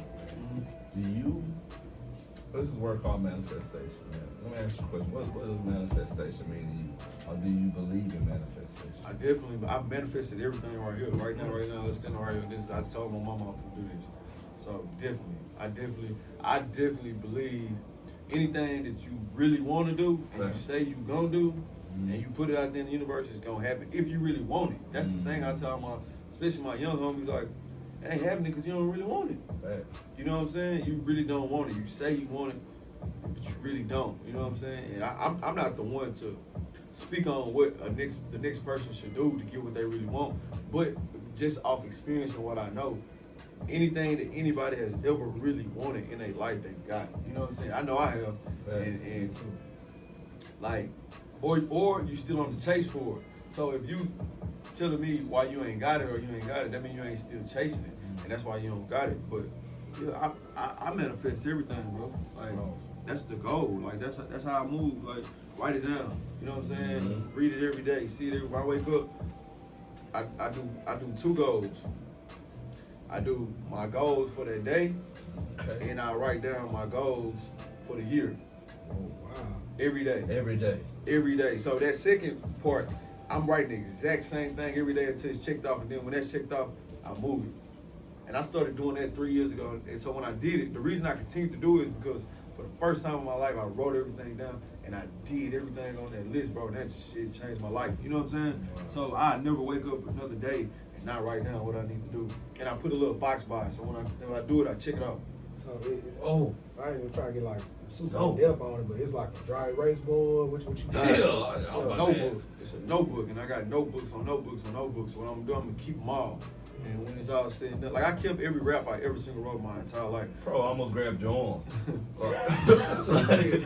This is a word called manifestation, man. Let me ask you a question. What does manifestation mean to you? Or do you believe in manifestation? I've manifested everything right here. Right now, let's stand right here. I told my mama I was gonna do this. So I definitely believe anything that you really want to do and you say you gonna do, and you put it out there in the universe, it's gonna happen if you really want it. That's the thing I tell especially my young homies, like, it ain't happening because you don't really want it. You know what I'm saying? You really don't want it. You say you want it, but you really don't. You know what I'm saying? And I'm not the one to speak on what the next person should do to get what they really want, but just off experience and what I know, anything that anybody has ever really wanted in their life, they got. You know what I'm saying? I know I have, and like, or you still on the chase for it. So if you telling me why you ain't got it or you ain't got it, that means you ain't still chasing it, and that's why you don't got it. But yeah, I manifest everything, bro. Like, that's the goal. Like, that's how I move. Like, write it down. You know what I'm saying? Read it every day. See it every when I wake up. I do 2 goals. I do my goals for that day, and I write down my goals for the year. Oh, wow. Every day. So that second part, I'm writing the exact same thing every day until it's checked off, and then when that's checked off, I move it. And I started doing that 3 years ago, and so when I did it, the reason I continued to do it is because for the first time in my life, I wrote everything down, and I did everything on that list, bro, and that shit changed my life. You know what I'm saying? Wow. So I never wake up another day and not write down what I need to do. And I put a little box by it, so when I do it, I check it off. So I ain't even trying to get like super depth on it, but it's like a dry erase board. What you got? It's a notebook. It's a notebook, and I got notebooks on notebooks on notebooks. So what I'm doing, I'm gonna keep them all. And when it's all said and done, like I kept every rap I ever single wrote my entire life. Bro, I almost grabbed your arm. Crazy.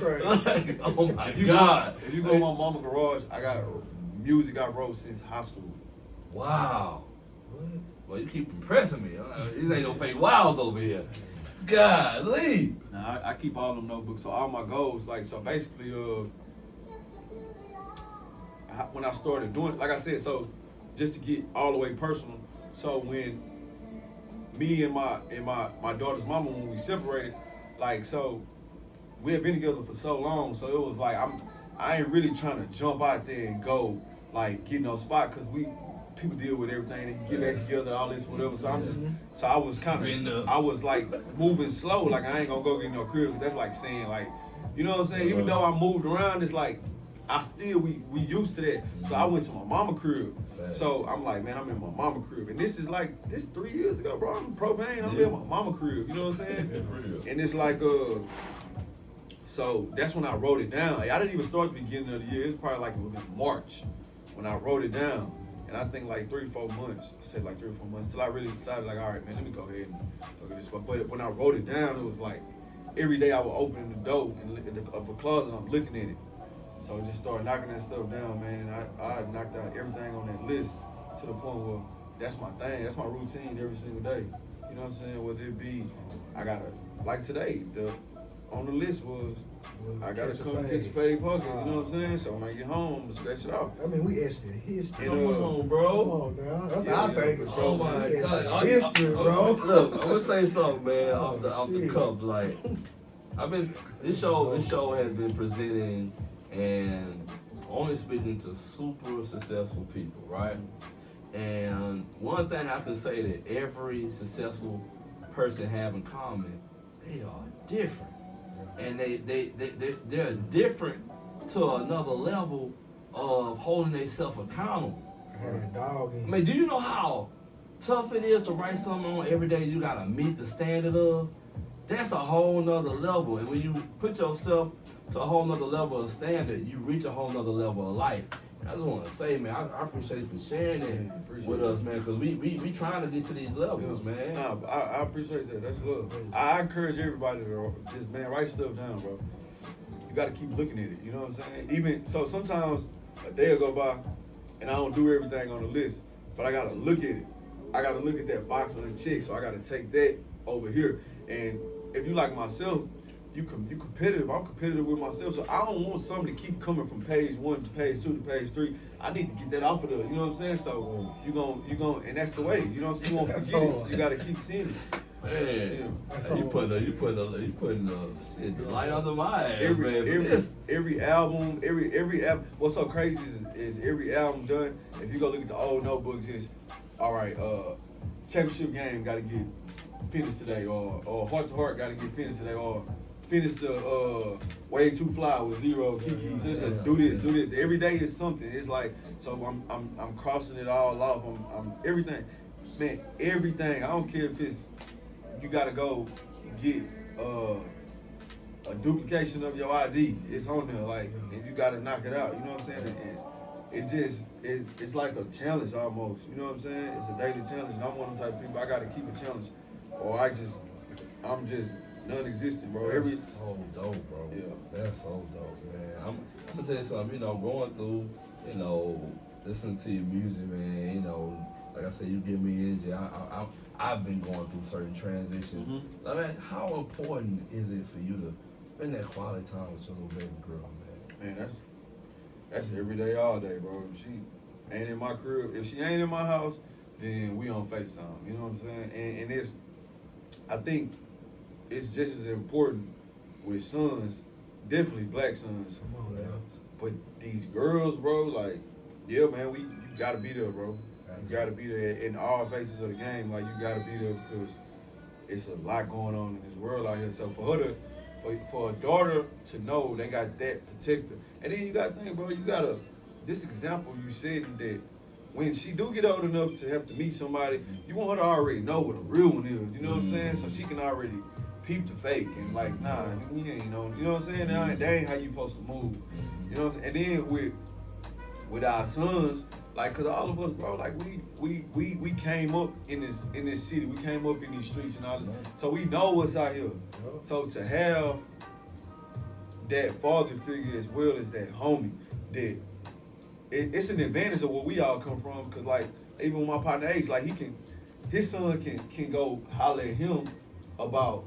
Oh my God. If you go in my mama garage, I got music I wrote since high school. Wow. What? Well, you keep impressing me. These ain't no fake wows over here. Golly. Now I keep all them notebooks. So all my goals, like, so basically, when I started doing it, like I said, so just to get all the way personal. So when me and my daughter's mama, when we separated, like, so we had been together for so long, so it was like I ain't really trying to jump out there and go like get no spot, because people deal with everything and get back together, all this whatever. So I'm just, so I was kind of, I was like moving slow, like I ain't gonna go get no crib, 'cause that's like saying like, you know what I'm saying? Even though I moved around, it's like I still we used to that. So I went to my mama crib. So I'm like, man, I'm in my mama crib, and this is like 3 years ago, bro. I'm in Propain. I'm in my mama crib. You know what I'm saying? And it's like so that's when I wrote it down. I didn't even start the beginning of the year. It's probably like it was in March when I wrote it down. And I think like 3 or 4 months. I said like 3 or 4 months till I really decided like, all right, man, let me go ahead and look at this. But when I wrote it down, it was like every day I would open the door of the closet and I'm looking at it. So I just started knocking that stuff down, man. And I knocked out everything on that list to the point where that's my thing. That's my routine every single day. You know what I'm saying? Whether it be, I gotta, like today, on the list was I gotta come to Catchaphade Podcast. You know what I'm saying? So when I get home, I'm gonna scratch it off. I mean, we etched in history. Come on, bro. Come on, now. That's how I take it. Oh my God. History, bro. Look, I'm gonna say something, man, off the cuff. Like, this show has been presenting and only speaking to super successful people, right? And one thing I can say that every successful person have in common, they are different. And they're different to another level of holding themselves accountable. I mean, do you know how tough it is to write something on every day you gotta meet the standard of? That's a whole nother level. And when you put yourself to a whole nother level of standard, you reach a whole nother level of life. I just want to say, man, I appreciate you for sharing that with us, man, because we trying to get to these levels, man. Nah, I appreciate that. That's love. I encourage everybody to just, man, write stuff down, bro. You got to keep looking at it. You know what I'm saying? Even so, sometimes a day will go by and I don't do everything on the list, but I got to look at it. I got to look at that box on the check, so I got to take that over here. And if you like myself, you competitive. I'm competitive with myself, so I don't want something to keep coming from page 1 to page 2 to page 3. I need to get that off of there. You know what I'm saying? So you gon' and that's the way. You know what I'm saying? You won't forget it. So you gotta keep seeing it. Man, you putting the light under my ass, every album. What's so crazy is every album done. If you go look at the old notebooks, it's all right. Championship game got to get finished today, or Heart to Heart got to get finished today, or finish the Way Too Fly with 0 Kiki. Just do this. Every day is something. It's like, so I'm crossing it all off. I'm everything, man. Everything. I don't care if it's you gotta go get a duplication of your ID. It's on there, like, and you gotta knock it out. You know what I'm saying? And it just is. It's like a challenge almost. You know what I'm saying? It's a daily challenge, and I'm one of the type of people. I gotta keep a challenge, or I'm just non-existent, bro. That's so dope, bro. Yeah, that's so dope, man. I'm gonna tell you something. You know, going through, you know, listening to your music, man. You know, like I said, you give me energy. I've been going through certain transitions. Mm-hmm. I mean, how important is it for you to spend that quality time with your little baby girl, man? Man, that's every day, all day, bro. If she ain't in my crib, if she ain't in my house, then we on FaceTime. You know what I'm saying? And it's, I think it's just as important with sons, definitely black sons. Come on, man. But these girls, bro, like, yeah, man, you gotta be there, bro. You gotta be there in all phases of the game. Like, you gotta be there because it's a lot going on in this world out here. So for her for a daughter to know they got that protector, and then you gotta think, bro, this example you said that when she do get old enough to have to meet somebody, you want her to already know what a real one is. You know what I'm saying? So she can already peep the fake and like, nah, you ain't know. You know what I'm saying? That ain't how you supposed to move. You know what I'm saying? And then with our sons, like, cause all of us, bro, like we came up in this city, we came up in these streets and all this, so we know what's out here. So to have that father figure as well as that homie, that it's an advantage of where we all come from, cause like even with my partner Ace, like his son can go holler at him about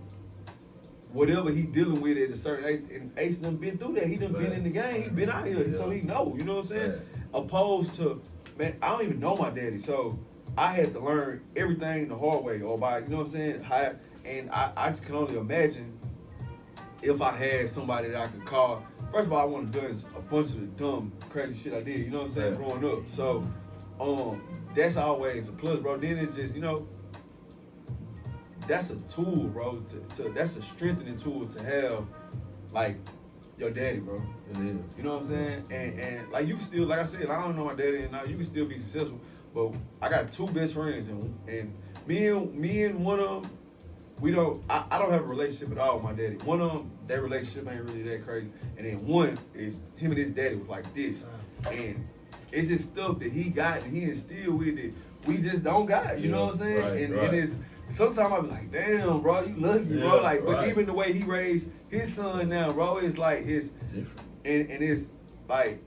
whatever he dealing with at a certain age. And Ace done been through that. He done been in the game. He been out here, so he know. You know what I'm saying? Opposed to, man, I don't even know my daddy, so I had to learn everything the hard way, or by, you know what I'm saying? And I just can only imagine if I had somebody that I could call. First of all, I want to do a bunch of the dumb, crazy shit I did, you know what I'm saying, growing up. So, that's always a plus, bro. Then it's just, you know, that's a tool, bro. That's a strengthening tool to have, like, your daddy, bro. It is. You know what I'm saying? And like, you can still, like I said, I don't know my daddy, and now you can still be successful. But I got 2 best friends, and me and one of them, I don't have a relationship at all with my daddy. One of them, that relationship ain't really that crazy. And then one is him and his daddy was like this. And it's just stuff that he got and he instilled with it. We just don't got, you know what I'm saying? Right, and right. it's sometimes I be like, damn, bro, you lucky, bro. Like, but even the way he raised his son now, bro, it's like his different. And it's like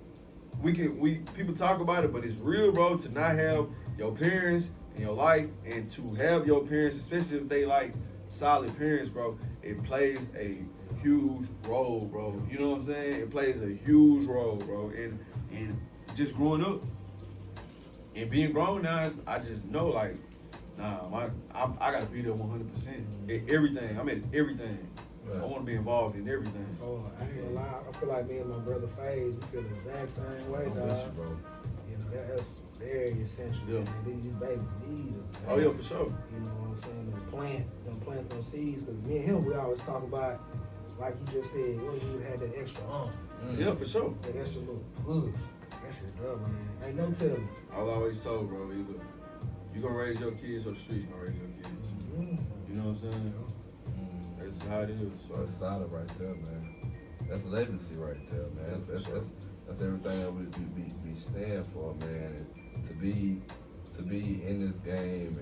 people talk about it, but it's real, bro, to not have your parents in your life and to have your parents, especially if they like solid parents, bro, it plays a huge role, bro. You know what I'm saying? It plays a huge role, bro. And just growing up and being grown now, I just know, like, nah, I gotta be there 100%. Everything. I'm at everything. Right. I want to be involved in everything. Oh, I ain't gonna lie. I feel like me and my brother Phade, we feel the exact same way, dog. Bro. You know, that's very essential. Yeah. Man. These babies need us. Man. Oh yeah, for sure. You know what I'm saying? Plant them seeds. Cause me and him, we always talk about, like you just said, what if you had that extra Yeah, for sure. That extra little push. That shit up, man. Ain't no telling. I always told, bro, either you gonna raise your kids or the streets gonna raise your kids. You know what I'm saying? That's how it is. So That's solid right there, man. That's legacy right there, man. That's everything that we stand for, man. And to be in this game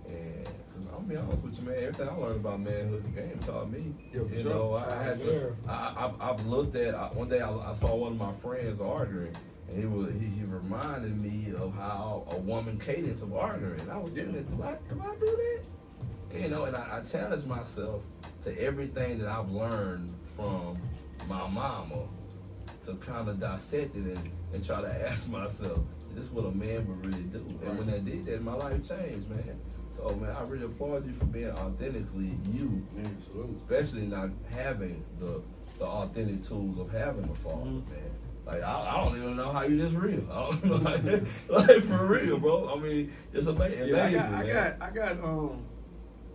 and cause I'm gonna be honest with you, man. Everything I learned about manhood, the game taught me. Yeah, for you sure. know, I had to. I've looked at. One day I saw one of my friends arguing. And he reminded me of how a woman cadence of arguing. And I was thinking, do I do that? You know, and I challenged myself to everything that I've learned from my mama to kind of dissect it and try to ask myself, is this what a man would really do? And when I did that, my life changed, man. So, man, I really applaud you for being authentically you, especially not having the authentic tools of having a father, man. Like, I don't even know how you this real. I don't know, like for real, bro. I mean, it's amazing. Yeah, I got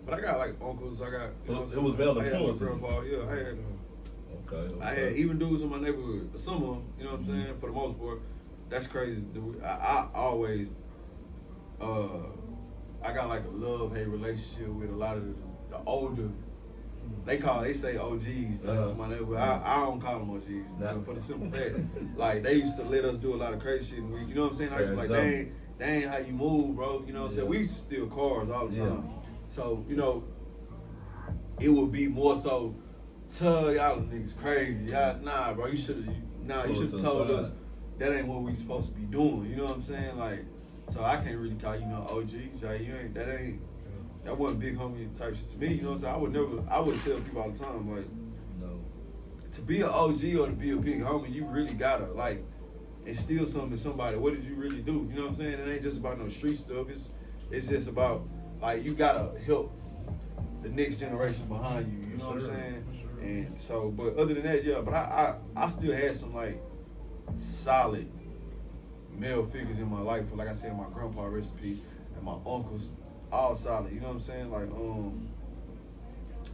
but I got like uncles. I got. So it was male influence. Grandpa, yeah, I had. Okay. I had even dudes in my neighborhood. Some of them, you know what I'm saying. For the most part, that's crazy. I always, I got like a love-hate relationship with a lot of the older. They say OGs for my neighborhood. I don't call them OGs for the simple fact, like they used to let us do a lot of crazy shit. And you know what I'm saying? I used to be like, they ain't how you move, bro. You know what I'm saying? We used to steal cars all the time. So, you know, it would be more so, tell y'all niggas crazy. Nah, bro, you should have told us that ain't what we supposed to be doing. You know what I'm saying? Like, so I can't really call you no OG. Like, that wasn't big homie type shit to me. You know what I'm saying? I would tell people all the time, like, no. To be an OG or to be a big homie, you really gotta, like, instill something in somebody. What did you really do? You know what I'm saying? It ain't just about no street stuff. It's just about, like, you gotta help the next generation behind you. You know what I'm saying? And so, but other than that, yeah. But I still had some like solid male figures in my life. Like I said, my grandpa, rest in peace, and my uncles, all solid. You know what I'm saying? Like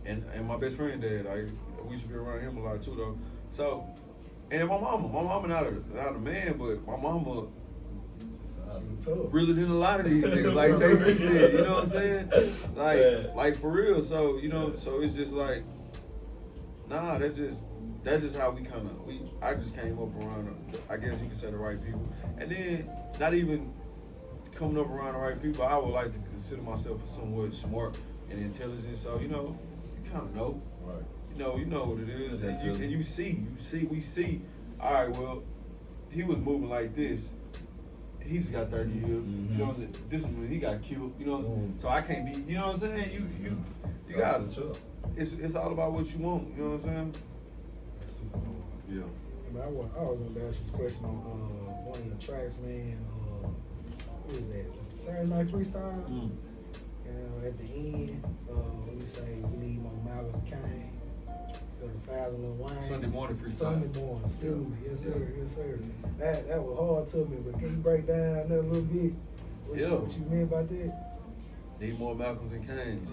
and my best friend dad. Like we used to be around him a lot too, though. So, and then my mama not a man, but my mama realer than a lot of these niggas, like JP said, you know what I'm saying? Like for real. So, you know, so it's just like, nah, that's just how I just came up around, I guess you could say, the right people. And then not even coming up around the right people, I would like to consider myself somewhat smart and intelligent. So, you know, you kind of know. Right. You know what it is. And we see, all right, well, he was moving like this. he just got 30 years. You know what I'm saying? This one he got killed. You know, so I can't be. You know what I'm saying? You got. It's all about what you want. You know what I'm saying? That's super hard. Yeah. I was gonna ask you a question on one of your tracks, man. What is that? Is it Saturday Night Freestyle? At the end, when you say we need more Malcolm Kane, instead of Father Lil Wayne. Sunday morning freestyle. Sunday morning, excuse me. Yes, sir. Yes, sir. That was hard to me, but can you break down that a little bit? What you mean by that? Need more Malcolms and Kanes.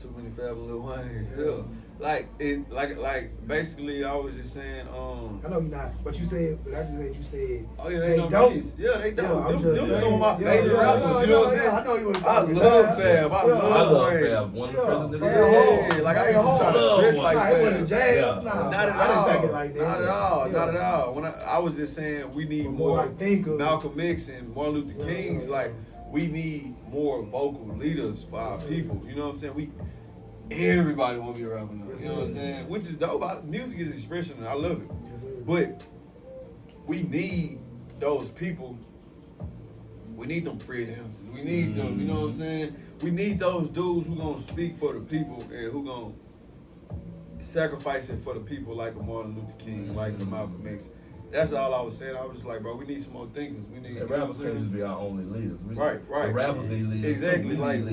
Too many Fab and Lil Waynes. Yeah. Like basically I was just saying, I know you're not, but you said, but I just heard you said, oh yeah, they dope. Yeah, they dope. Them some of my favorite rappers, you know what I'm saying? I know you was I talking love Fab. I love Wayne. Fab. One of the first Yeah, like I ain't trying to dress like Nah, Fab. it wasn't a jam. Yeah. Nah, Not at I all. didn't take it like that. Not at all. Not at all. When I was just saying we need More more like thinkers. Malcolm X and Martin Luther Kings. Like we need more vocal leaders for our people. You know what I'm saying? Everybody want to be a rapper now. You know what I'm saying? Which is dope. Music is expression and I love it. But we need those people. We need them Fred Hamptons. We need them, you know what I'm saying? We need those dudes who gonna speak for the people and who gonna sacrifice it for the people like a Martin Luther King, like a Malcolm X. That's all I was saying. I was just like, bro, we need some more thinkers. We need rappers can't just be our only leaders. Right. The rappers need leaders. Exactly. Like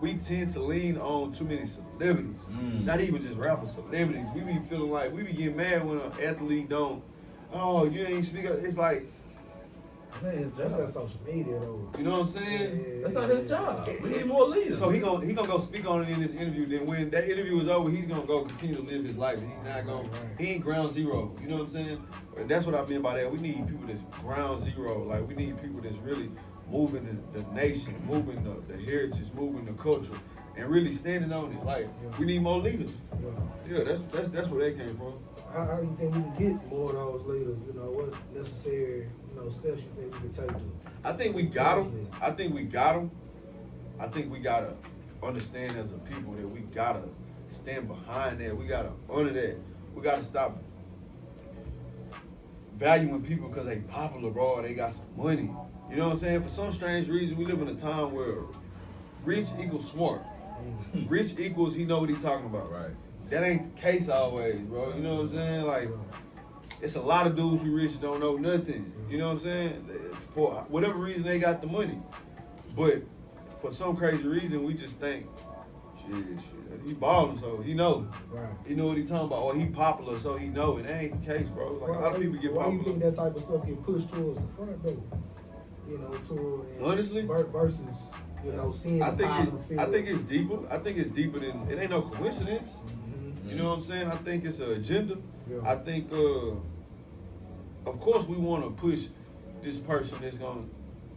we tend to lean on too many celebrities. Not even just rappers, celebrities. We be feeling like we be getting mad when an athlete don't. Oh, you ain't speak up. It's like, man, that's not social media though. you know what I'm saying? That's not his job. We need more leaders. So he gonna go speak on it in this interview. Then when that interview is over, he's gonna go continue to live his life. And he's not gonna. He ain't ground zero. You know what I'm saying? And that's what I mean by that. We need people that's ground zero. Like we need people that's really moving the nation, moving the heritage, moving the culture, and really standing on it. Like we need more leaders. Yeah, that's where they came from. How do you think we can get more of those leaders? You know, what necessary, steps you think we can take to? I think we got them. I think we gotta understand as a people that we gotta stand behind that. We gotta honor that. We gotta stop valuing people because they popular, bro. Or they got some money. You know what I'm saying? For some strange reason, we live in a time where rich equals smart. Rich equals he know what he talking about. Right. That ain't the case always, bro. You know what I'm saying? Like, it's a lot of dudes who rich don't know nothing. You know what I'm saying? For whatever reason, they got the money. But for some crazy reason, we just think, shit, he balling, so he know. Right. He know what he talking about. Or he popular, so he know. And that ain't the case, bro. Like, a lot of people get popular. Why do you think that type of stuff get pushed towards the front, though? Honestly? Versus, seeing the positive feelings. I think it's deeper. I think it's deeper than, it ain't no coincidence. You know what I'm saying? I think it's an agenda. Yeah. I think, of course, we want to push this person that's going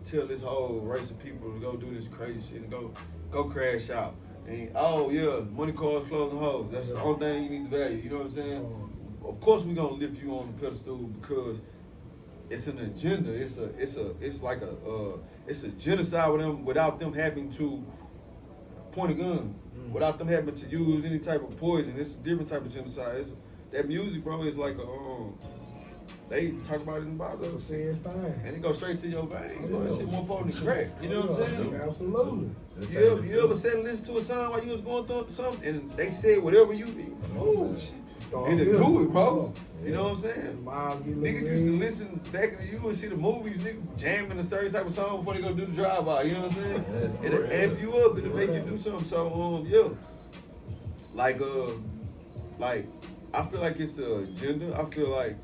to tell this whole race of people to go do this crazy shit and go crash out. And, oh, yeah, money, cars, clothes, and hoes. That's the only thing you need to value. You know what I'm saying? Of course, we're going to lift you on the pedestal because it's an agenda. It's a genocide with them without them having to point a gun. Without them having to use any type of poison. It's a different type of genocide. That music, bro, is like they talk about it in the Bible. It's a serious thing. And it goes straight to your veins. Bro. That shit more potent than crack. You know what I'm saying? Absolutely. You ever sat and listened to a song while you was going through something and they said whatever you did? Oh, shit. And to do it, bro. You know what I'm saying? Niggas used to listen back in you would see the movies, niggas jamming a certain type of song before they go do the drive-by. You know what I'm saying? It'll amp you up. It'll make you do something. So, yeah. Like, I feel like it's an agenda. I feel like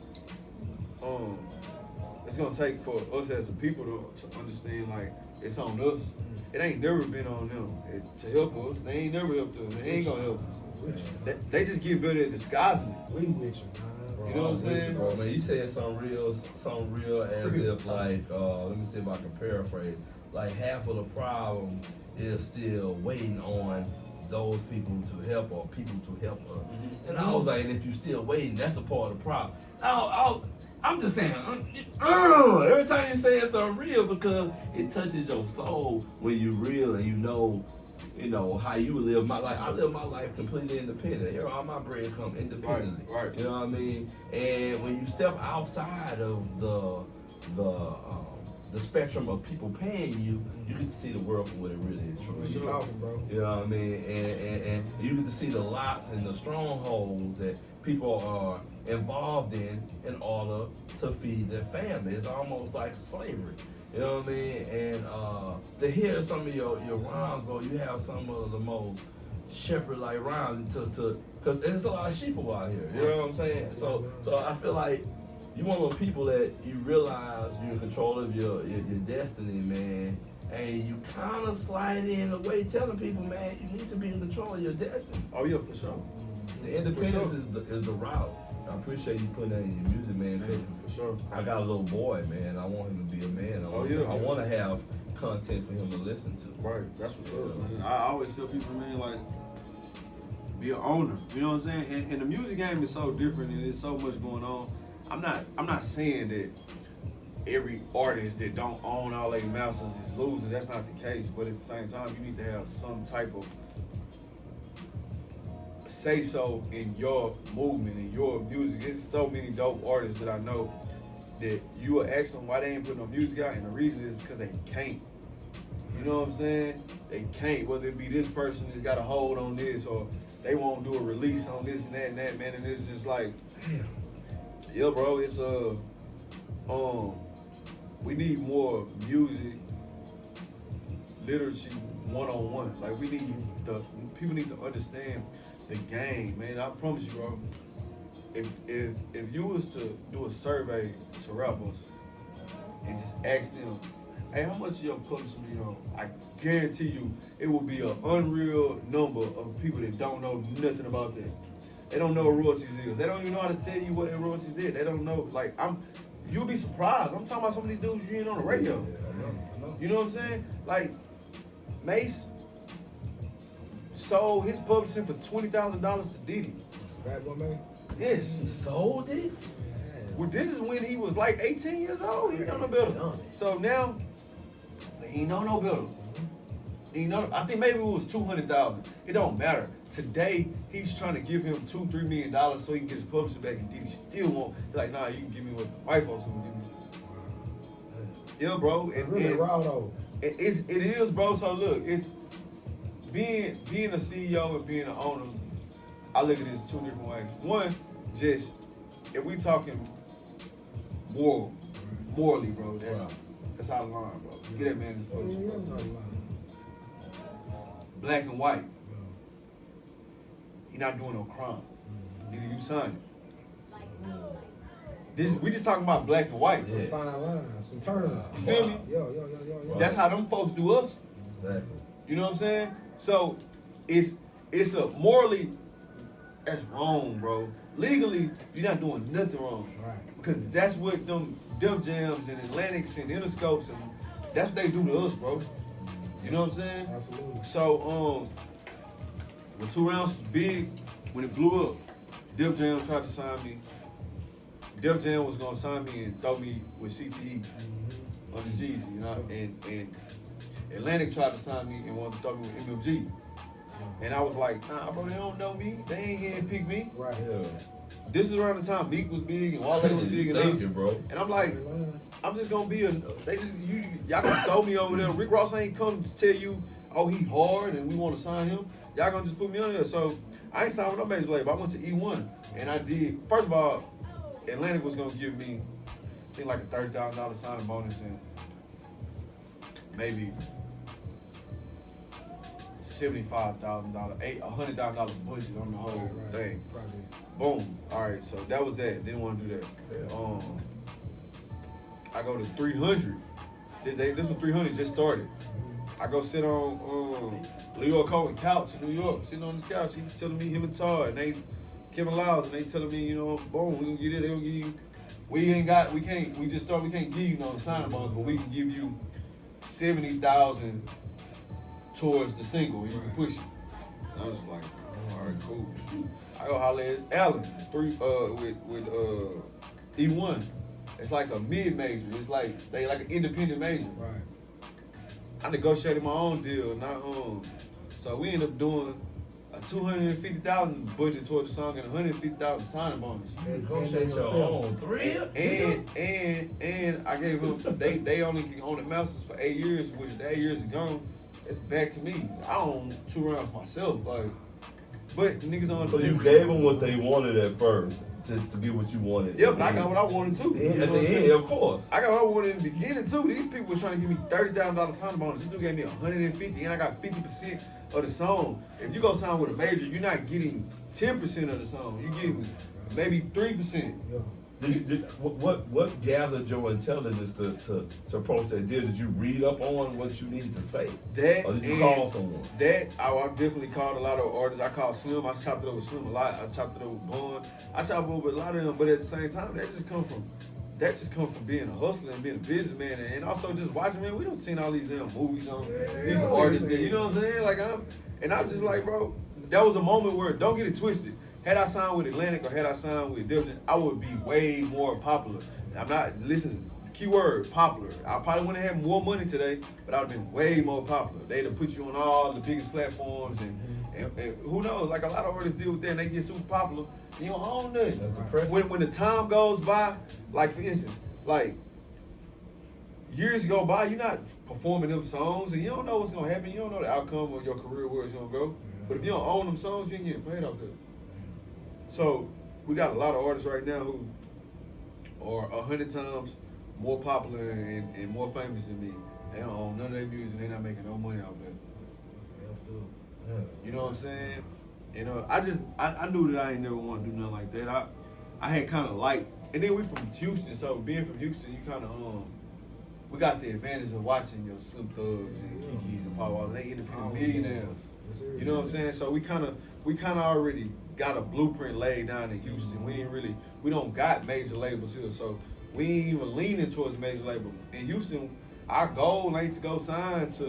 it's gonna take for us as a people to understand like it's on us. It ain't never been on them to help us. They ain't never helped us. They ain't gonna help us. They just get better at disguising it. We with you, man. You know what I'm saying? Bro, man, you saying something real as if like, let me see if I can paraphrase. Like half of the problem is still waiting on those people to help or people to help us. And I was like, and if you still waiting, that's a part of the problem. I'm just saying, every time you say it's unreal because it touches your soul when you real and you know how you live my life. I live my life completely independent. Here, all my bread come independently. Right. You know what I mean? And when you step outside of the spectrum of people paying you, you get to see the world for what it really is. What Truly. you talking, bro? You know what I mean? And you get to see the lots and the strongholds that people are involved in order to feed their family. It's almost like slavery. You know what I mean? And to hear some of your rhymes, bro, you have some of the most shepherd-like rhymes because there's a lot of sheep out here. You know what I'm saying? So I feel like you one of those people that you realize you're in control of your destiny, man, and you kind of slide in a way telling people, man, you need to be in control of your destiny. Oh yeah, for sure. The independence is the route. I appreciate you putting that in your music, man. 'Cause For sure. I got a little boy, man. I want him to be a man. I want to have content for him to listen to. Right, that's what's up, man. I always tell people, man, like, be an owner. You know what I'm saying? And the music game is so different, and there's so much going on. I'm not saying that every artist that don't own all their masters is losing. That's not the case. But at the same time, you need to have some type of say so in your movement, in your music. There's so many dope artists that I know that you will ask them why they ain't putting no music out, and the reason is because they can't. You know what I'm saying? They can't, whether it be this person that's got a hold on this, or they won't do a release on this and that, man, and it's just like, damn. Yeah, bro, it's we need more music literacy 101. Like, people need to understand the game, man. I promise you, bro. If you was to do a survey to rappers and just ask them, hey, how much of your publishing you on? I guarantee you it will be an unreal number of people that don't know nothing about that. They don't know what royalties is. They don't even know how to tell you what royalties is. They don't know. Like, you'll be surprised. I'm talking about some of these dudes you ain't on the radio. I know. You know what I'm saying? Like, Mace sold his publishing for $20,000 to Diddy. Bad boy, man. Yes. He sold it? Well, this is when he was like 18 years old. He don't know better. So now, he ain't know no better. I think maybe it was $200,000. It don't matter. Today, he's trying to give him $2-3 million so he can get his publishing back, and Diddy still won't. He's like, nah, you can give me what the white folks will give me. Yeah, bro. Really raw though. It is, bro. So look, it's being a CEO and being an owner. I look at this two different ways. One, just if we talking morally, bro, that's out of line, bro. Get that man his publishing, bro. Black and white. He not doing no crime. Nigga, you signed it. We just talking about black and white. Yeah. Fine lines, some turn. You feel me? Yo. That's how them folks do us. Exactly. You know what I'm saying? So it's a morally, that's wrong, bro. Legally, you're not doing nothing wrong. Right. Because that's what them Def Jams and Atlantics and Interscopes, and that's what they do to us, bro. You know what I'm saying? Absolutely. So when 2 Rounds was big, when it blew up, Def Jam tried to sign me. Def Jam was gonna sign me and throw me with CTE on the Jeezy, you know, and Atlantic tried to sign me and wanted to throw me with MMG. And I was like, nah, bro, they don't know me. They ain't here to pick me. Right. Yeah. This is around the time Meek was big and Wale was big, Thank you, bro. and I'm like, I'm just gonna be y'all gonna throw me over there. Rick Ross ain't come to tell you, oh, he hard and we want to sign him. Y'all gonna just put me on there. So I ain't signed with no major label. I went to E1 and I did. First of all, Atlantic was gonna give me, I think, like a $30,000 signing bonus and maybe $75,000, $100,000 budget on the whole thing. Boom. All right, so that was that. Didn't want to do that. I go to 300. This one 300 just started. I go sit on Leo Cohen couch in New York, sitting on this couch. He telling me him and Todd and Kevin Lyles, and they telling me, you know, boom, we gonna get it. They gonna give you. We can't give you no signing bonus, but we can give you $70,000 towards the single. You can push it. And I was just like, all right, cool. I go holler at Allen with E1. It's like a mid-major. It's like they like an independent major. Right. I negotiated my own deal, so we ended up doing a $250,000 budget towards the song and $150,000 signing bonus. Negotiate your own thrill. And I gave them they only can own the masters for 8 years, which the 8 years is gone. It's back to me. I own 2 rounds myself, like. But the niggas on. So you gave them what they wanted at first, just to get what you wanted. Yeah, but I got what I wanted too. At the end, of course. I got what I wanted in the beginning too. These people were trying to give me $30,000 signing bonus. This dude gave me $150, and I got 50% of the song. If you go sign with a major, you're not getting 10% of the song. You getting maybe 3%. Yeah. What gathered your intelligence to approach that deal? Did you read up on what you needed to say? That, or did you call someone? I definitely called a lot of artists. I called Slim. I chopped it over with Slim a lot. I chopped it over with Bun. I chopped over with a lot of them. But at the same time, that just come from being a hustler and being a businessman, and also just watching. Man, we don't seen all these damn movies on these artists. That, you know what I'm saying? Like I'm just like, bro, that was a moment where, don't get it twisted. Had I signed with Atlantic or had I signed with Diligent, I would be way more popular. I'm not, listen, keyword, popular. I probably wouldn't have more money today, but I would have been way more popular. They'd have put you on all the biggest platforms, and who knows, like a lot of artists deal with that and they get super popular. You don't own nothing. That's depressing. When the time goes by, like for instance, like years go by, you're not performing them songs and you don't know what's gonna happen. You don't know the outcome of your career, where it's gonna go. But if you don't own them songs, you ain't getting paid off that. So we got a lot of artists right now who are 100 times more popular and more famous than me. They don't own none of their music. They're not making no money off that. You know what I'm saying? You know, I knew that I ain't never want to do nothing like that. I had kind of like, and then we from Houston, so being from Houston, you kind of we got the advantage of watching your Slim Thugs and Kikis and Paul Walls. They independent millionaires. You know what I'm saying? So we kind of already got a blueprint laid down in Houston. We don't got major labels here, so we ain't even leaning towards a major label. In Houston, our goal ain't to go sign to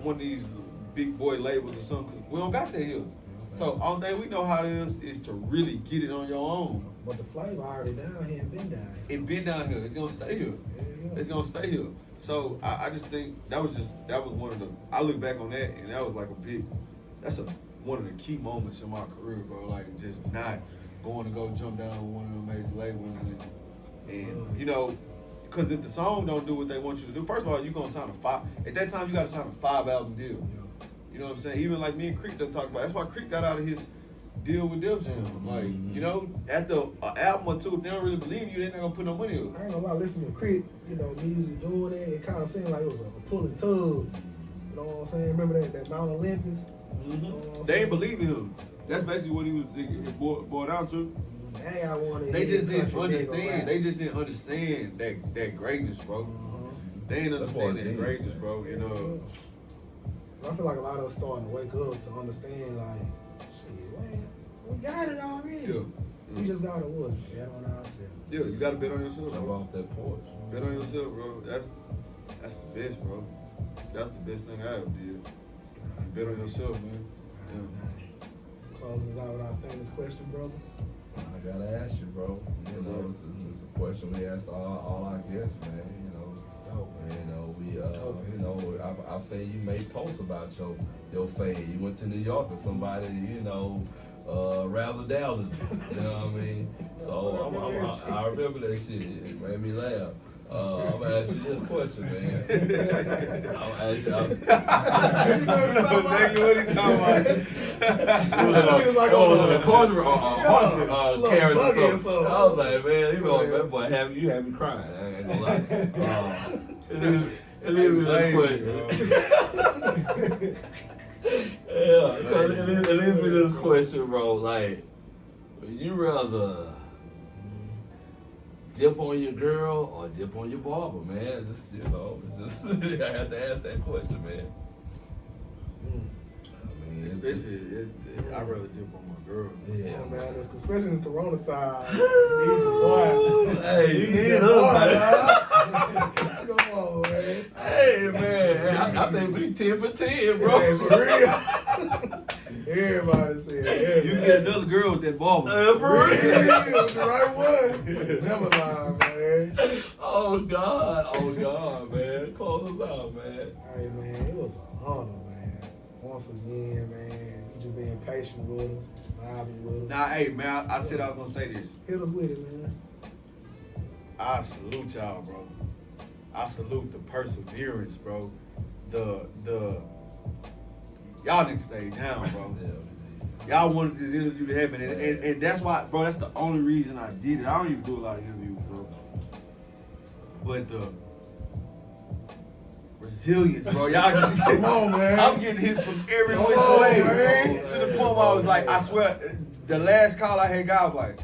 one of these big boy labels or something, 'cause we don't got that here. So only thing we know how it is to really get it on your own. But the flavor already down here and been down here. It been down here. It's gonna stay here. It's gonna stay here. So I just think that was one of the. I look back on that and that was like one of the key moments in my career, bro. Like just not going to go jump down on one of the major labels and you know, because if the song don't do what they want you to do, first of all, you're gonna sign a 5. At that time, you gotta sign a 5-album deal. You know what I'm saying? Even like me and Creek done talked about. That's why Creek got out of his deal with Def Jam. Like, you know, after an album or two, if they don't really believe you, they're not gonna put no money up. I ain't gonna lie, listening to Creek, you know, music doing it kind of seemed like it was a pull and tug. You know what I'm saying? Remember that Mount Olympus? You know They ain't believe in him. That's basically what he was boiled down to. Hey, I wanted They just didn't country nigga understand. rap. They just didn't understand that greatness, bro. They didn't understand that greatness, bro. You know. I feel like a lot of us starting to wake up to understand, like, shit, man, we got it already. Yeah. We just gotta what? Bet on ourselves. Yeah, you gotta bet on yourself, Jump bro. off that porch. Bet on yourself, bro. That's the best, bro. That's the best thing I ever did. Bet on yourself, man. Yeah. Closes out with our famous question, brother. I gotta ask you, bro. You know, it's a question we ask all our guests, man. You know, I've seen you make posts about your Phade. You went to New York with somebody, you know, razzle dazzle. You know what I mean? So I remember that shit. It made me laugh. I'm gonna ask you this question, man. I'm gonna ask you. You know what he's talking about. It was like a corner or carriage or something. I was like, man, that boy had me crying. I ain't gonna lie. It is me this question. Yeah, so it is me this question, bro. Like, would you rather dip on your girl or dip on your barber, man? Just, you know, it's just I have to ask that question, man. I mean, I'd rather dip on my girl. Yeah, Oh, man, especially in this Corona time. You need your boy. Hey, you need us, Come on, man. Hey, man, I think we 10 for 10, bro. Hey, for real. Everybody said, You get another girl with that barber. For real. The right one. Never mind, man. Oh, God, man. Close us out, man. Hey, man, it was an honor, man. Once again, man. You just being patient with them, vibing with them. Now, hey, man, I said I was gonna say this. Hit us with it, man. I salute y'all, bro. I salute the perseverance, bro. The y'all niggas stay down, bro. Y'all wanted this interview to happen, and that's why, bro. That's the only reason I did it. I don't even do a lot of interviews, bro. But the resilience, bro. Y'all just Come on, man. I'm getting hit from every which on, way, man. to the point where I was like, I swear, the last call I had got, I was like,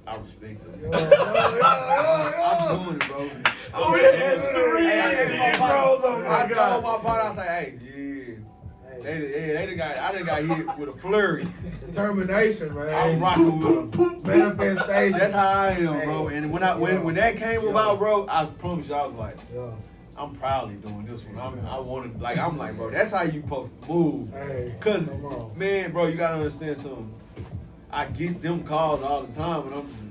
I respect them. I'm doing it, bro. I told my partner, I was like, hey, they done got hit with a flurry. Determination, man. I'm rocking with them. Manifestation. That's how I am, bro. And when that came about, bro, I promise you, I was like, I'm proudly doing this one. I'm like, bro, that's how you supposed to move. Hey, Cause, come on. man, bro, you gotta understand something. I get them calls all the time, and I'm just,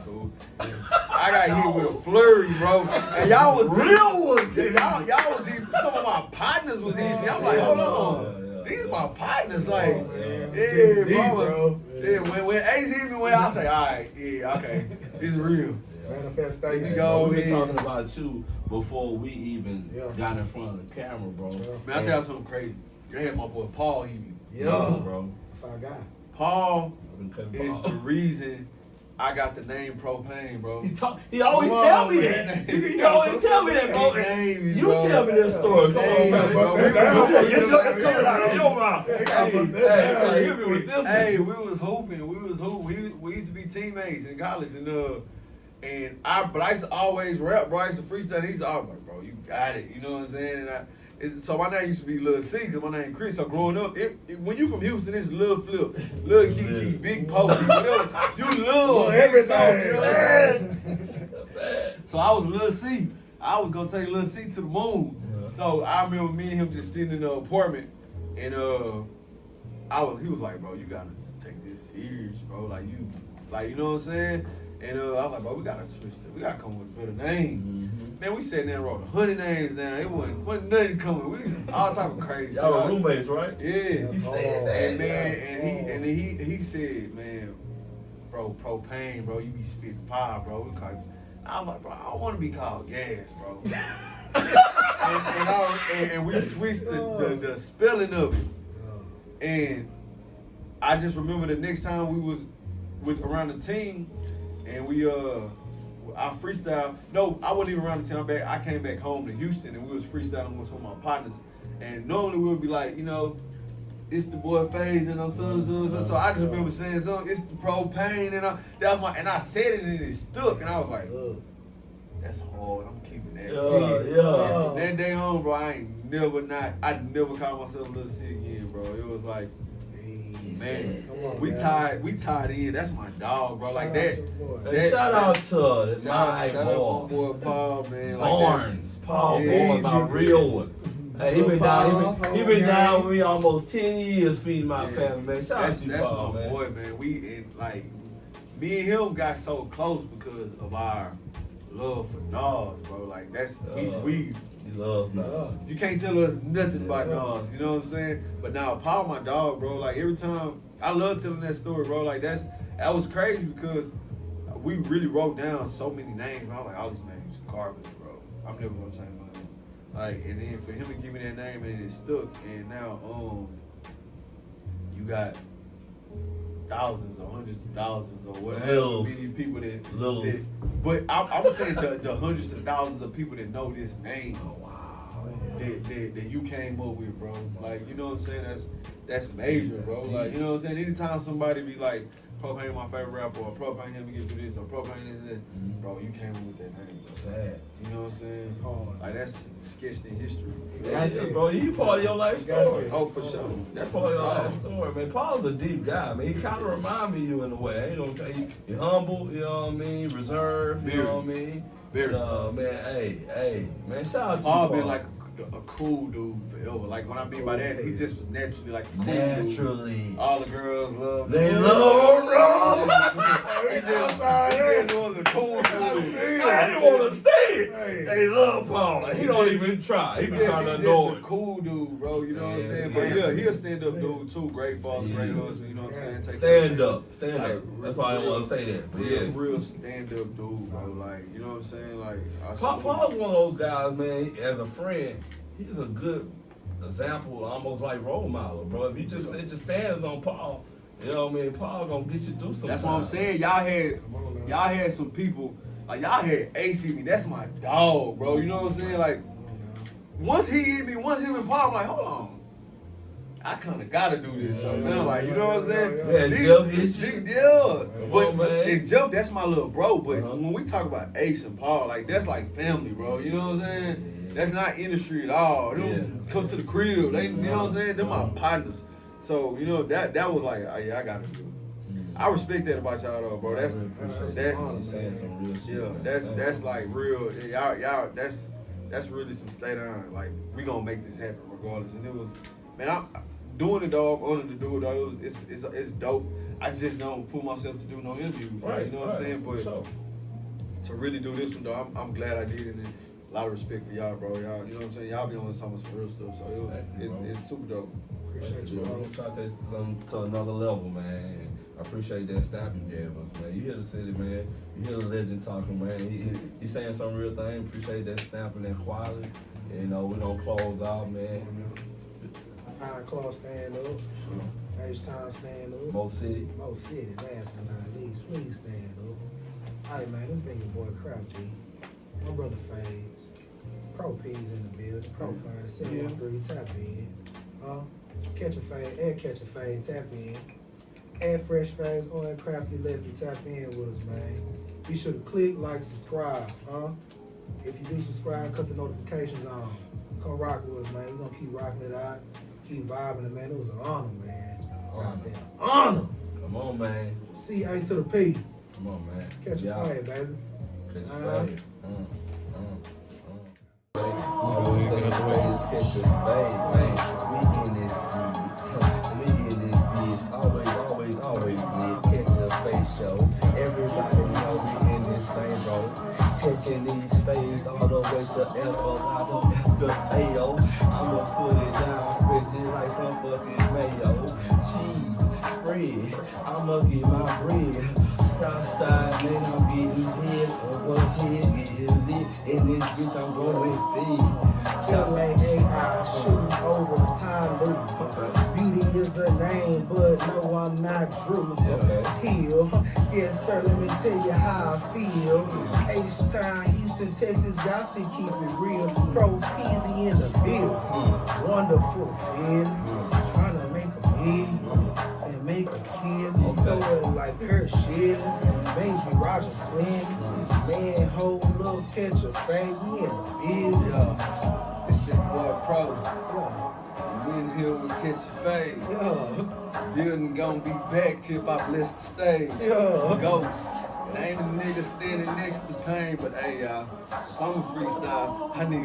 cool. I got hit with a flurry, bro. And y'all was Real ones. Y'all was hitting. Some of my partners was hitting me. I'm like, hold on. These my partners, like, yeah, bro. Yeah, when Ace hit me, I say, all right, yeah, okay, it's real. Manifestation. Go We were ahead. talking about you before we even got in front of the camera, bro. Man, I tell you something crazy. You had my boy Paul hit me. Yeah, bro. that's our guy. Paul is the reason I got the name Propain, bro. He always tell me that. He always tell me that, bro. You tell me that story. Come on, man. It's coming out of your mouth. Hey, hit me with this. Hey, we was hooping. We used to be teammates in college, and I used to always rap, bro. I used to freestyle. He's always like, bro, you got it. You know what I'm saying? And so my name used to be Lil C, because my name Chris. So growing up, when you from Houston, it's Lil Flip, Lil Kiki, Big Pokey, whatever. You love everything. You know what I'm saying? So I was Lil C. I was gonna take Lil C to the moon. So I remember me and him just sitting in the apartment, and he was like, bro, you gotta take this serious, bro. Like you know what I'm saying? And I was like, bro, we gotta we gotta come with a better name. Man, we sat there and wrote 100 names down. It wasn't nothing coming. We was all type of crazy Y'all shit. were roommates, right? Yeah. He said that. And man, and he said, man, bro, Propain, bro, you be spitting fire, bro. I was like, bro, I don't want to be called gas, bro. and we switched the spelling of it. And I just remember the next time we was around the team, and I freestyle. No, I wasn't even around the team. I came back home to Houston, and we was freestyling with some of my partners. And normally we would be like, you know, it's the boy Phade and I'm so I just remember saying something. It's the Propain, and I said it and it stuck, and I was like, that's hard. I'm keeping that. Yeah. From that day on, bro, I never called myself Lil C again, bro. It was like, man, we tied in. That's my dog, bro. Like that. Shout out to my boy Paul, man. Barnes. Like Paul Barnes, my real one. Hey, he been down with me almost 10 years feeding my family, man. Shout out to you, Paul, man. That's my boy, man. Me and him got so close because of our love for Nas, bro. Like we He loves Nas. You can't tell us nothing about Nas, you know what I'm saying? But now Paul, my dog, bro, like every time, I love telling that story, bro. Like that was crazy because we really wrote down so many names. I was like, all these names garbage, bro. I'm never gonna change my name. Like, and then for him to give me that name and it stuck, and now you got thousands or hundreds of thousands or whatever many people that but I'm saying the hundreds of thousands of people that know this name. Oh wow. That you came up with, bro. Like, you know what I'm saying? That's major, bro. Like, you know what I'm saying? Anytime somebody be like, Propain my favorite rapper, or Propain help me get through this, or Propain is it, bro, you came up with that name, bro. You know what I'm saying? It's hard. Like, that's sketched in history. Bro, you part of your life story. Oh, for sure. That's part of your life story, man. Paul's a deep guy, man. He kind of remind me of you in a way. I ain't gonna tell you, you're humble, you know what I mean? Reserved, you know what I mean? Very. Man, hey, man, shout out to Paul you, been like a cool dude forever. Like, what I mean by that, he just was naturally like a cool dude. All the girls love him. They love him. He just was a cool dude. I didn't want to say it. They love Paul. Like, he don't even try. He be trying to He's annoy just a him. cool dude, bro. You know what I'm Yeah, saying? yeah. But yeah, he a stand-up dude too. Great father, great husband. You know what I'm saying? Take care of Stand him. up. Stand up. That's why I didn't want to say that. But yeah. Real stand-up dude, bro. Like, you know what I'm saying? Like, Paul's one of those guys, man. As a friend, he's a good example, almost like role model, bro. If you just set your standards on Paul, you know what I mean? Paul gonna get you through something. That's what I'm saying. Y'all had some people, like y'all had Ace hit me. That's my dog, bro. You know what I'm saying? Like, once he hit me, once him and Paul, I'm like, hold on. I kind of gotta do this show now, like, you know what I'm saying? And Jeff, that's my little bro. But when we talk about Ace and Paul, like, that's like family, bro. You know what I'm saying? That's not industry at all. They don't come to the crib. They, you know what I'm saying? They're my partners. So, you know, that was like, oh, yeah, I gotta do it. I respect that about y'all though, bro. That's like real. Y'all, that's really some state on. Like, we gonna make this happen regardless. And it was, man, I'm doing it though. I'm honored to do it though. It's dope. I just don't put myself to do no interviews. Right, you know what I'm saying? But to really do this one though, I'm glad I did it. And a lot of respect for y'all, bro. Y'all, you know what I'm saying? Y'all be on some real stuff. So it's super dope. Appreciate you, bro. Try to take them to another level, man. I appreciate that stopping Jabbers, man. You hear the city, man. You hear the legend talking, man. He saying some real thing. Appreciate that snapping, that quality. You know, we don't close out, man. Iron Claw stand up. H-Town stand up. Mo City. Last but not least, please stand up. All right, man, this been your boy Crafty. My brother Phade. Propain's in the building. Propain 713, tap in. Catchaphade, tap in. Add Fresh Phades or add Crafty Leslie, tap in with us, man. Be sure to click, like, subscribe, If you do subscribe, cut the notifications on. Come rock with us, man. We're gonna keep rocking it out, keep vibing it, man. It was an honor, man. Honor. Come on, man. C-A to the P. Come on, man. Catchaphade, baby. Catchaphade. Always think the way is Catchaphade, man. We in this bitch. Always need Catchaphade show. Everybody know we in this thing, bro. Catching these fades all the way to Eldorado, Escalado. I'ma put it down, spread it like some fucking mayo. Cheese, spread, I'ma get my bread. Southside, man, I'm getting head over head, getting lit. In this bitch, I'm going feed. Feeling AI, shooting over the time loop. Beauty is a name, but no, I'm not Drew. Hill, yes sir, let me tell you how I feel. H-Town, Houston, Texas, got to keep it real. Propain in the building. Wonderful feeling. Trying to make a big and make a kid. Throw it like her shit. Baby Roger Clinton. Man, whole little Catchaphade. We in the building. It's that boy Pro. We in here with Catchaphade. Building gonna be back till if I bless the stage. Go. It ain't a nigga standing next to Pain, but hey, y'all, if I'm a freestyle, I need